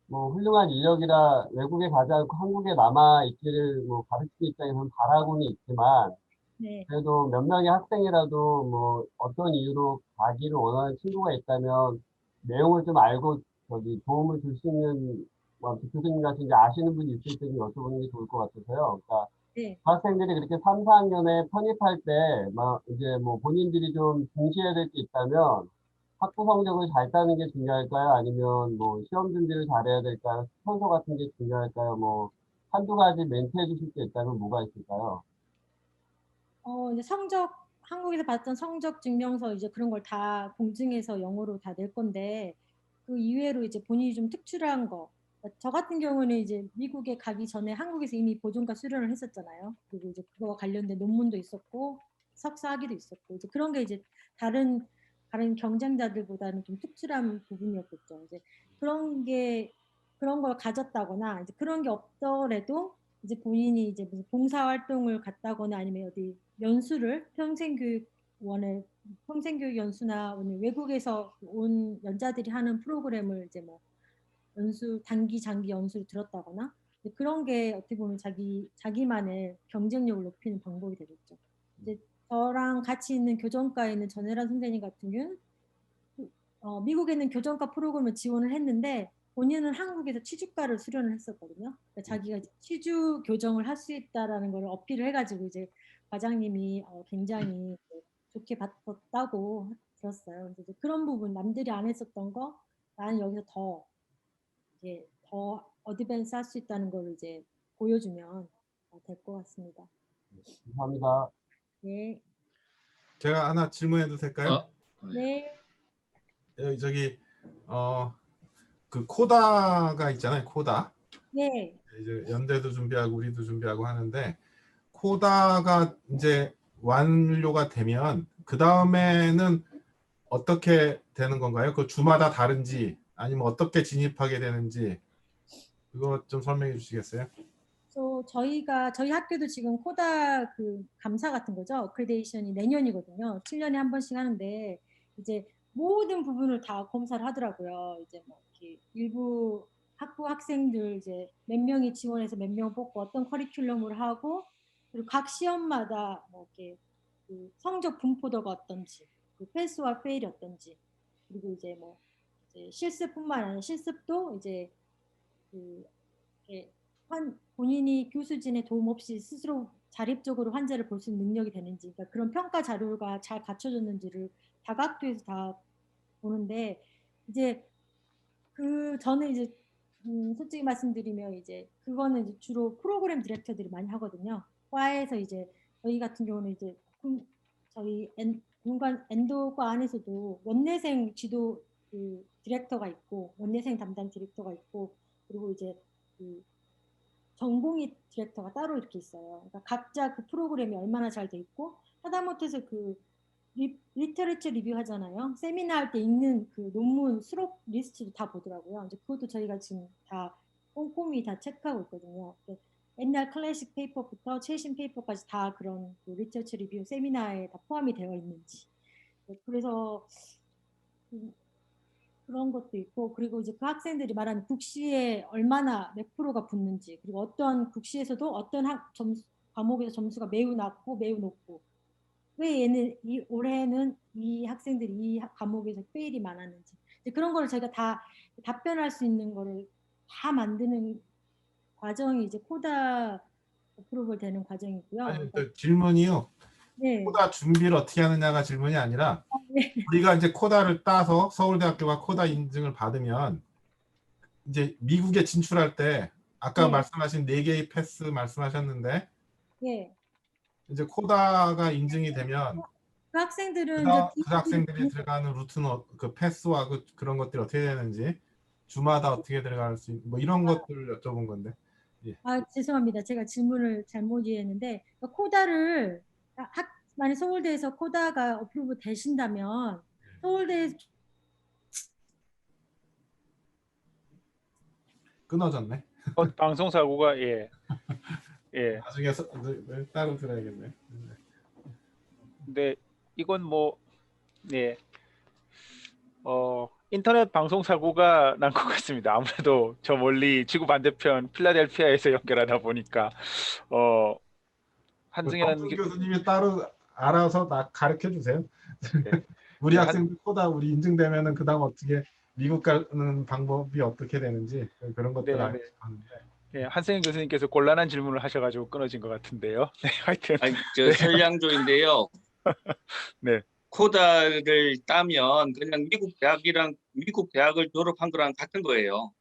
뭐 훌륭한 인력이라 외국에 가지 않고 한국에 남아 있기를 뭐 가르치는 입장에서는 바라고는 있지만 네, 그래도 몇 명의 학생이라도 뭐 어떤 이유로 가기를 원하는 친구가 있다면 내용을 좀 알고 저기 도움을 줄 수 있는 뭐 교수님 같은 이제 아시는 분이 있을 때 좀 여쭤보는 게 좋을 것 같아서요. 그러니까 네. 학생들이 그렇게 3, 4학년에 편입할 때 막 이제 뭐 본인들이 좀 중시해야 될 게 있다면 학부 성적을 잘 따는 게 중요할까요? 아니면 뭐 시험 준비를 잘해야 될까요? 스폰서 같은 게 중요할까요? 뭐 한두 가지 멘트해 주실 게 있다면 뭐가 있을까요? 이제 성적 한국에서 봤던 성적 증명서 이제 그런 걸 다 공증해서 영어로 다 낼 건데 그 이외로 이제 본인이 좀 특출한 거. 저 같은 경우는 이제 미국에 가기 전에 한국에서 이미 보존과 수련을 했었잖아요. 그리고 이제 그거와 관련된 논문도 있었고 석사 학위도 있었고 이제 그런 게 이제 다른 경쟁자들보다는 좀 특출한 부분이었겠죠. 이제 그런 게 그런 걸 가졌다거나 이제 그런 게 없더라도 이제 본인이 이제 무슨 봉사 활동을 갔다거나 아니면 어디 연수를 평생교육원에 평생교육 연수나 오늘 외국에서 온 연자들이 하는 프로그램을 이제 뭐 연수 단기 장기 연수를 들었다거나 그런 게 어떻게 보면 자기만의 경쟁력을 높이는 방법이 되겠죠. 이제 저랑 같이 있는 교정과에 있는 전혜란 선생님 같은 경우는 미국에 있는 교정과 프로그램을 지원을 했는데 본인은 한국에서 취주과를 수련을 했었거든요. 그러니까 자기가 이제 취주 교정을 할 수 있다라는 걸 어필을 해가지고 이제 과장님이 굉장히 좋게 봤다고 들었어요. 그래서 이제 그런 부분 남들이 안 했었던 거 나는 여기서 더 어드밴스 할 수 있다는 걸 이제 보여주면 될 것 같습니다. 감사합니다. 네, 제가 하나 질문해도 될까요? 네, 저기 그 코다가 있잖아요. 코다. 네. 이제 연대도 준비하고 우리도 준비하고 하는데 코다가 이제 완료가 되면 그 다음에는 어떻게 되는 건가요? 그 주마다 다른지 아니면 어떻게 진입하게 되는지 그거 좀 설명해 주시겠어요? 저희 학교도 지금 코다 그 감사 같은 거죠. 어크리데이션이 내년이거든요. 7년에 한 번씩 하는데 이제 모든 부분을 다 검사를 하더라고요. 이제 뭐 이렇게 일부 학부 학생들 이제 몇 명이 지원해서 몇 명 뽑고 어떤 커리큘럼을 하고 그리고 각 시험마다 뭐 이렇게 그 성적 분포도가 어떤지, 그 패스와 페일이 어떤지, 그리고 이제 뭐 이제 실습뿐만 아니라 실습도 이제 그 이렇게 본인이 교수진의 도움 없이 스스로 자립적으로 환자를 볼 수 있는 능력이 되는지, 그러니까 그런 평가 자료가 잘 갖춰졌는지를 다각도에서 다 보는데 이제 저는 이제 솔직히 말씀드리면 이제 그거는 이제 주로 프로그램 디렉터들이 많이 하거든요. 과에서 이제 저희 같은 경우는 이제 저희 공간 엔도과 안에서도 원내생 지도 그 디렉터가 있고 원내생 담당 디렉터가 있고 그리고 이제 그 전공의 디렉터가 따로 이렇게 있어요. 그러니까 각자 그 프로그램이 얼마나 잘 돼 있고, 하다못해서 그 리터레처 리뷰 하잖아요. 세미나 할 때 읽는 그 논문 수록 리스트도 다 보더라고요. 이제 그것도 저희가 지금 다 꼼꼼히 다 체크하고 있거든요. 옛날 클래식 페이퍼부터 최신 페이퍼까지 다 그런 그 리터처 리뷰 세미나에 다 포함이 되어 있는지. 그래서 그런 것도 있고, 그리고 이제 그 학생들이 말하는 국시에 얼마나 몇 프로가 붙는지, 그리고 어떤 국시에서도 어떤 과목에서 점수가 매우 낮고 매우 높고, 왜 얘는 올해는 이 학생들이 이 과목에서 페일이 많았는지, 그런 거를 저희가 다 답변할 수 있는 거를 다 만드는 과정이 이제 코다 어프로벌 되는 과정이고요. 아니, 그러니까, 그 질문이요. 네. 코다 준비를 어떻게 하느냐가 질문이 아니라 네. 우리가 이제 코다를 따서 서울대학교가 코다 인증을 받으면 이제 미국에 진출할 때 아까 네. 말씀하신 4개의 패스 말씀하셨는데 네. 이제 코다가 인증이 되면 그 학생들은 이제 그 학생들이 들어가는 루트는 그 패스와 그런 것들이 어떻게 되는지 주마다 어떻게 들어갈 수 있는 뭐 이런 것들 여쭤본 건데. 죄송합니다. 제가 질문을 잘못 이해했는데, 코다를 만약 서울대에서 코다가 어프로브 되신다면 서울대 끊어졌네. 방송 사고가 예. 나중에 따로 들어야겠네. 근데 이건 뭐 네. 인터넷 방송 사고가 난 것 같습니다. 아무래도 저 멀리 지구 반대편 필라델피아에서 연결하다 보니까 한승현 정준 교수님이 따로 알아서 가르쳐 주세요. 네. 우리 네, 학생들 코다 우리 인증되면은 그다음 어떻게 미국 가는 방법이 어떻게 되는지 그런 것들 네, 알고 네. 싶었는데. 예, 한승현 교수님께서 곤란한 질문을 하셔가지고 끊어진 것 같은데요. 네, 하여튼 아니, 저 네. 설량조인데요. 네. 코다를 따면 그냥 미국 대학을 졸업한 거랑 같은 거예요.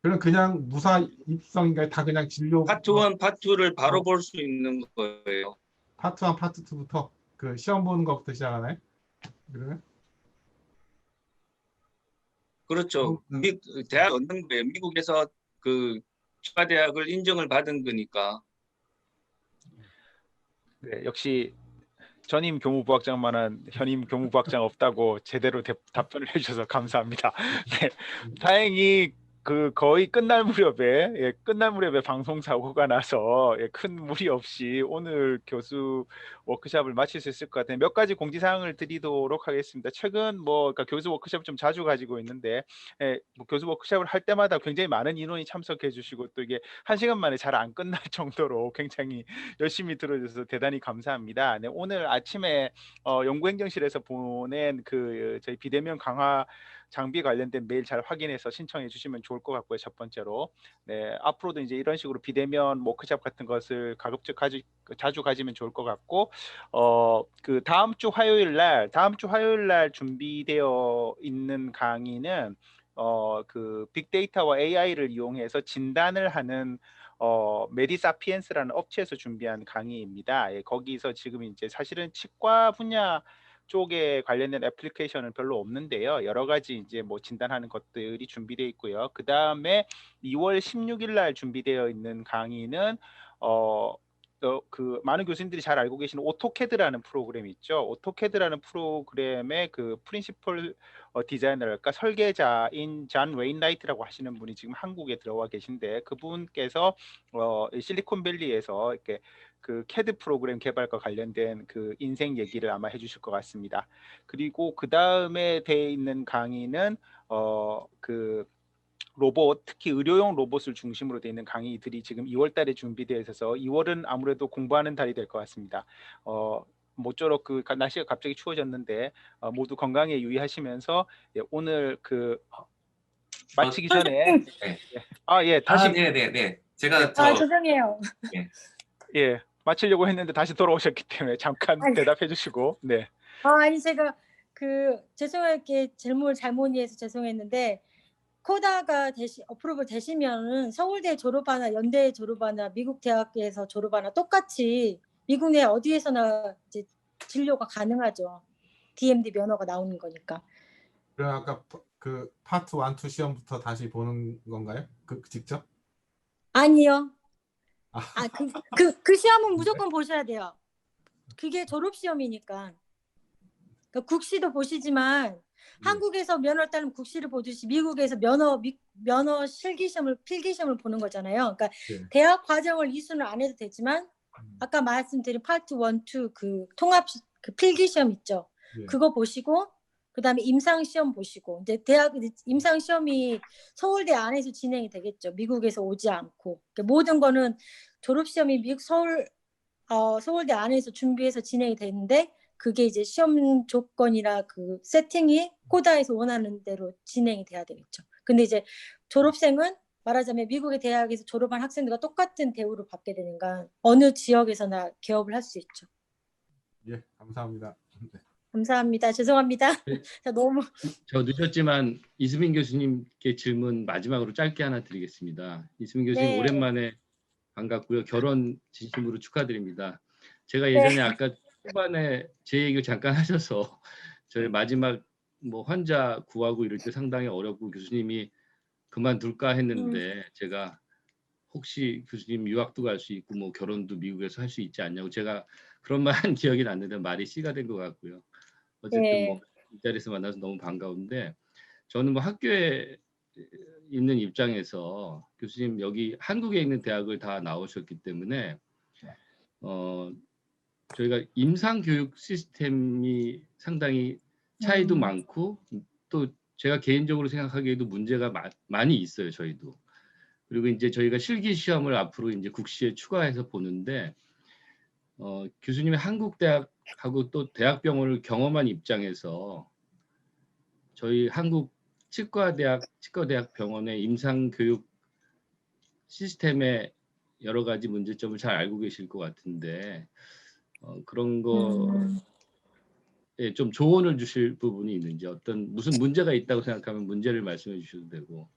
그럼 그냥 무사 입성인가요? 다 그냥 진료 파트 1, 파트 2를 바로 볼 수 있는 거예요. 파트 1, 파트 2부터 그 시험 보는 것부터 시작하나요? 그러면? 그렇죠. 대학 얻는 거예요. 미국에서 그 치과대학을 인정을 받은 거니까. 네, 역시 전임 교무부학장만한 현임 교무부학장 없다고 제대로 답변을 해주셔서 감사합니다. 네, 다행히 그 거의 끝날 무렵에 방송 사고가 나서 큰 무리 없이 오늘 교수 워크숍을 마칠 수 있을 것 같아요. 몇 가지 공지사항을 드리도록 하겠습니다. 최근 그러니까 교수 워크숍을 좀 자주 가지고 있는데 뭐 교수 워크숍을 할 때마다 굉장히 많은 인원이 참석해 주시고 또 이게 1시간 만에 잘 안 끝날 정도로 굉장히 열심히 들어주셔서 대단히 감사합니다. 네, 오늘 아침에 연구행정실에서 보낸 그 저희 비대면 강화 장비 관련된 메일 잘 확인해서 신청해 주시면 좋을 것 같고요. 첫 번째로. 네, 앞으로도 이제 이런 식으로 비대면 워크숍 같은 것을 가급적 자주 가지면 좋을 것 같고, 그 다음 주 화요일 날 준비되어 있는 강의는 그 빅데이터와 AI를 이용해서 진단을 하는 메디사피엔스라는 업체에서 준비한 강의입니다. 예, 거기서 지금 이제 사실은 치과 분야 쪽에 관련된 애플리케이션은 별로 없는데요. 여러 가지 이제 뭐 진단하는 것들이 준비되어 있고요. 그 다음에 2월 16일 날 준비되어 있는 강의는 그 많은 교수님들이 잘 알고 계시는 오토캐드라는 프로그램이 있죠. 오토캐드라는 프로그램의 그 프린시플 디자이너랄까 설계자인 존 웨인라이트라고 하시는 분이 지금 한국에 들어와 계신데 그분께서 실리콘밸리에서 이렇게 그 캐드 프로그램 개발과 관련된 그 인생 얘기를 아마 해주실 것 같습니다. 그리고 그 다음에 돼 있는 강의는 그 로봇, 특히 의료용 로봇을 중심으로 되어 있는 강의들이 지금 2월 달에 준비되어 있어서 2월은 아무래도 공부하는 달이 될 것 같습니다. 모쪼록 그 날씨가 갑자기 추워졌는데 모두 건강에 유의하시면서 오늘 그 마치기 전에 다시 네네네. 제가 아, 죄송해요. 마치려고 했는데 다시 돌아오셨기 때문에 잠깐 대답해 주시고 네. 아니 제가 죄송하게 질문을 잘못 이해해서 죄송했는데 코다가 어프로벌 되시면은 서울대 졸업하나 연대 졸업하나 미국 대학에서 졸업하나 똑같이 미국 내 어디에서나 이제 진료가 가능하죠. DMD 면허가 나오는 거니까. 그럼 아까 그 파트 1, 2 시험부터 다시 보는 건가요? 직접? 아니요. 그 시험은 무조건 보셔야 돼요. 그게 졸업 시험이니까. 그러니까 국시도 보시지만 한국에서 면허를 따면 국시를 보듯이 미국에서 면허 필기시험을 보는 거잖아요. 그러니까 네. 대학 과정을 이수는 안 해도 되지만 아까 말씀드린 파트 1, 2 그 통합 그 필기시험 있죠. 네. 그거 보시고 그다음에 임상시험 보시고 이제 대학 임상시험이 서울대 안에서 진행이 되겠죠. 미국에서 오지 않고. 그러니까 모든 거는 졸업시험이 미국 서울대 안에서 준비해서 진행이 되는데 그게 이제 시험 조건이나 그 세팅이 코다에서 원하는 대로 진행이 돼야 되겠죠. 근데 이제 졸업생은 말하자면 미국의 대학에서 졸업한 학생들과 똑같은 대우를 받게 되니까 어느 지역에서나 개업을 할 수 있죠. 예, 감사합니다. 네. 감사합니다. 죄송합니다. 너무 저 늦었지만 이수민 교수님께 질문 마지막으로 짧게 하나 드리겠습니다. 이수민 교수님 네. 오랜만에 반갑고요. 결혼 진심으로 축하드립니다. 제가 예전에 아까 초반에 제 얘기를 잠깐 하셔서 저희 마지막 뭐 환자 구하고 이럴 때 상당히 어렵고 교수님이 그만둘까 했는데 제가 혹시 교수님 유학도 갈 수 있고 뭐 결혼도 미국에서 할 수 있지 않냐고 제가 그런 말 한 기억이 났는데 말이 씨가 된 것 같고요. 어쨌든 네. 뭐 이 자리에서 만나서 너무 반가운데 저는 뭐 학교에 있는 입장에서 교수님 여기 한국에 있는 대학을 다 나오셨기 때문에 저희가 임상 교육 시스템이 상당히 차이도 많고 또 제가 개인적으로 생각하기에도 문제가 많이 있어요. 저희도. 그리고 이제 저희가 실기 시험을 앞으로 이제 국시에 추가해서 보는데 교수님의 한국 대학하고 또 대학병원을 경험한 입장에서 저희 한국 치과대학 병원의 임상 교육 시스템의 여러 가지 문제점을 잘 알고 계실 것 같은데 그런 거에 좀 조언을 주실 부분이 있는지 무슨 문제가 있다고 생각하면 문제를 말씀해 주셔도 되고.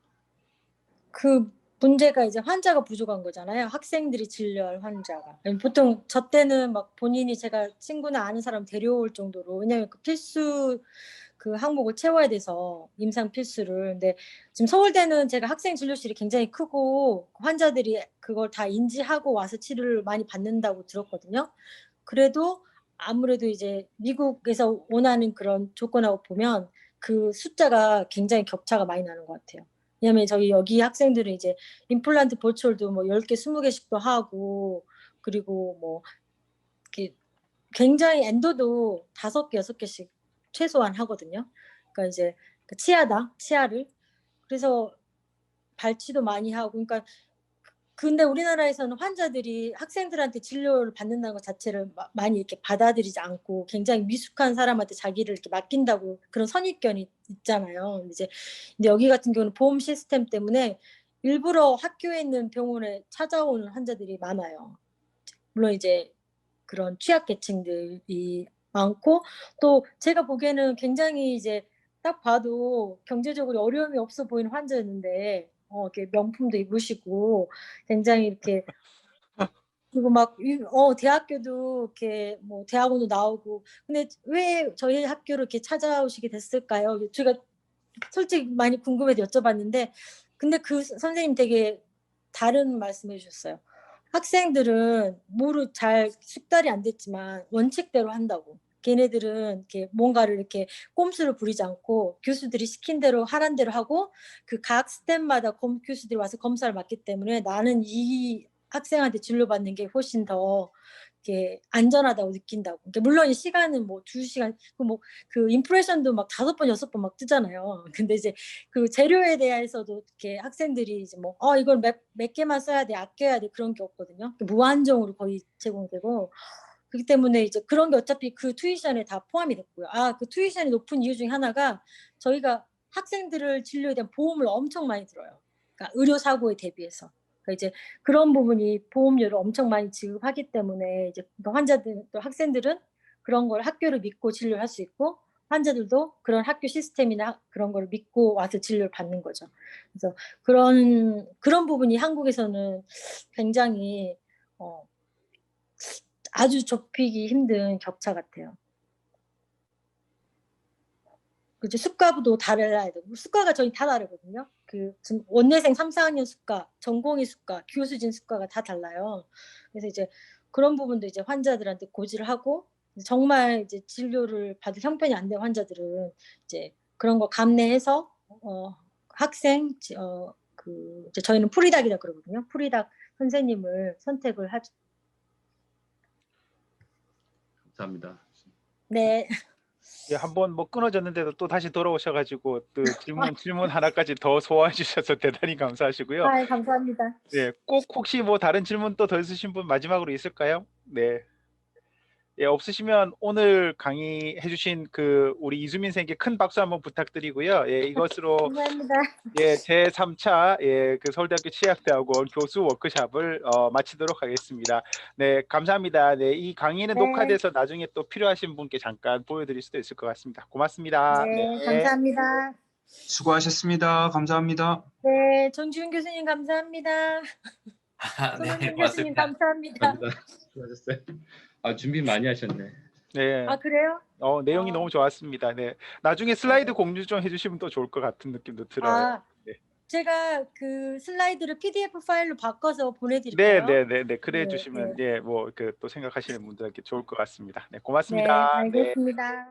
그 문제가 이제 환자가 부족한 거잖아요. 학생들이 진료할 환자가. 보통 저 때는 막 본인이 제가 친구나 아는 사람 데려올 정도로 왜냐면 그 필수 그 항목을 채워야 돼서 임상 필수를. 근데 지금 서울대는 제가 학생 진료실이 굉장히 크고 환자들이 그걸 다 인지하고 와서 치료를 많이 받는다고 들었거든요. 그래도 아무래도 이제 미국에서 원하는 그런 조건하고 보면 그 숫자가 굉장히 격차가 많이 나는 것 같아요. 왜냐면 저희 여기 학생들은 이제 임플란트 보철도 뭐 10개, 20개씩도 하고 그리고 뭐 이렇게 굉장히 엔도도 5개, 6개씩 최소한 하거든요. 그러니까 이제 그 치아를. 그래서 발치도 많이 하고 그러니까 근데 우리나라에서는 환자들이 학생들한테 진료를 받는다는 것 자체를 많이 이렇게 받아들이지 않고 굉장히 미숙한 사람한테 자기를 이렇게 맡긴다고 그런 선입견이 있잖아요. 근데 여기 같은 경우는 보험 시스템 때문에 일부러 학교에 있는 병원에 찾아오는 환자들이 많아요. 물론 이제 그런 취약계층들이 많고 또 제가 보기에는 굉장히 이제 딱 봐도 경제적으로 어려움이 없어 보이는 환자였는데 이렇게 명품도 입으시고 굉장히 이렇게 그리고 막 대학교도 이렇게 뭐 대학원도 나오고 근데 왜 저희 학교를 이렇게 찾아오시게 됐을까요? 제가 솔직히 많이 궁금해서 여쭤봤는데 근데 그 선생님 되게 다른 말씀해 주셨어요. 학생들은 잘 숙달이 안 됐지만 원칙대로 한다고. 걔네들은 이렇게 뭔가를 이렇게 꼼수를 부리지 않고 교수들이 시킨 대로 하란 대로 하고 그 각 스텝마다 교수들이 와서 검사를 받기 때문에 나는 이 학생한테 진료받는 게 훨씬 더 이렇게 안전하다고 느낀다고. 그러니까 물론 이 시간은 뭐 2시간 그 임프레션도 막 5번, 6번 막 뜨잖아요. 근데 이제 그 재료에 대해서도 이렇게 학생들이 이제 뭐 이걸 몇 개만 써야 돼, 아껴야 돼 그런 게 없거든요. 무한정으로 거의 제공되고 그렇기 때문에 이제 그런 게 어차피 그 튜이션에 다 포함이 됐고요. 그 튜이션이 높은 이유 중에 하나가 저희가 학생들을 진료에 대한 보험을 엄청 많이 들어요. 그러니까 의료 사고에 대비해서. 그러니까 이제 그런 부분이 보험료를 엄청 많이 지급하기 때문에 이제 환자들 또 학생들은 그런 걸 학교를 믿고 진료를 할 수 있고 환자들도 그런 학교 시스템이나 그런 걸 믿고 와서 진료를 받는 거죠. 그래서 그런 부분이 한국에서는 굉장히 아주 좁히기 힘든 격차 같아요. 그죠? 수가도 달라야 되고 수가가 저희 다 다르거든요. 그 지금 원내생 3, 4학년 수가, 전공의 수가, 교수진 수가가 다 달라요. 그래서 이제 그런 부분도 이제 환자들한테 고지를 하고 정말 이제 진료를 받을 형편이 안 된 환자들은 이제 그런 거 감내해서 학생 그 이제 저희는 프리닥이라 그러거든요. 프리닥 선생님을 선택을 하죠. 감사합니다. 네. 예, 한번 뭐 끊어졌는데도 또 다시 돌아오셔가지고 또 질문 하나까지 더 소화해 주셔서 대단히 감사하시고요. 아, 감사합니다. 네, 꼭 혹시 뭐 다른 질문 또 더 있으신 분 마지막으로 있을까요? 네. 예, 없으시면 오늘 강의해 주신 그 우리 이수민 선생님께 큰 박수 한번 부탁드리고요. 예, 이것으로 감사합니다. 예, 제 3차 예, 그 서울대학교 치의학대학원 교수 워크숍을 마치도록 하겠습니다. 네, 감사합니다. 네, 이 강의는 네. 녹화돼서 나중에 또 필요하신 분께 잠깐 보여드릴 수도 있을 것 같습니다. 고맙습니다. 네, 감사합니다. 수고하셨습니다. 감사합니다. 네, 정지훈 교수님 감사합니다. 아, 네, 손흥민 교수님 고맙습니다. 감사합니다. 감사합니다. 수고하셨어요. 아, 준비 많이 하셨네. 네, 아, 그래요? 내용이 어. 너무 좋았습니다. 네, 나중에 슬라이드 공유 좀 해주시면 또 좋을 것 같은 느낌도 들어요. 아, 네. 제가 그 슬라이드를 PDF 파일로 바꿔서 네, 보내드릴까요? 네, 네, 네, 그래 네, 주시면 네. 예, 뭐 그 또 생각하시는 분들께 좋을 것 같습니다. 네, 네, 고맙습니다. 네. 알겠습니다.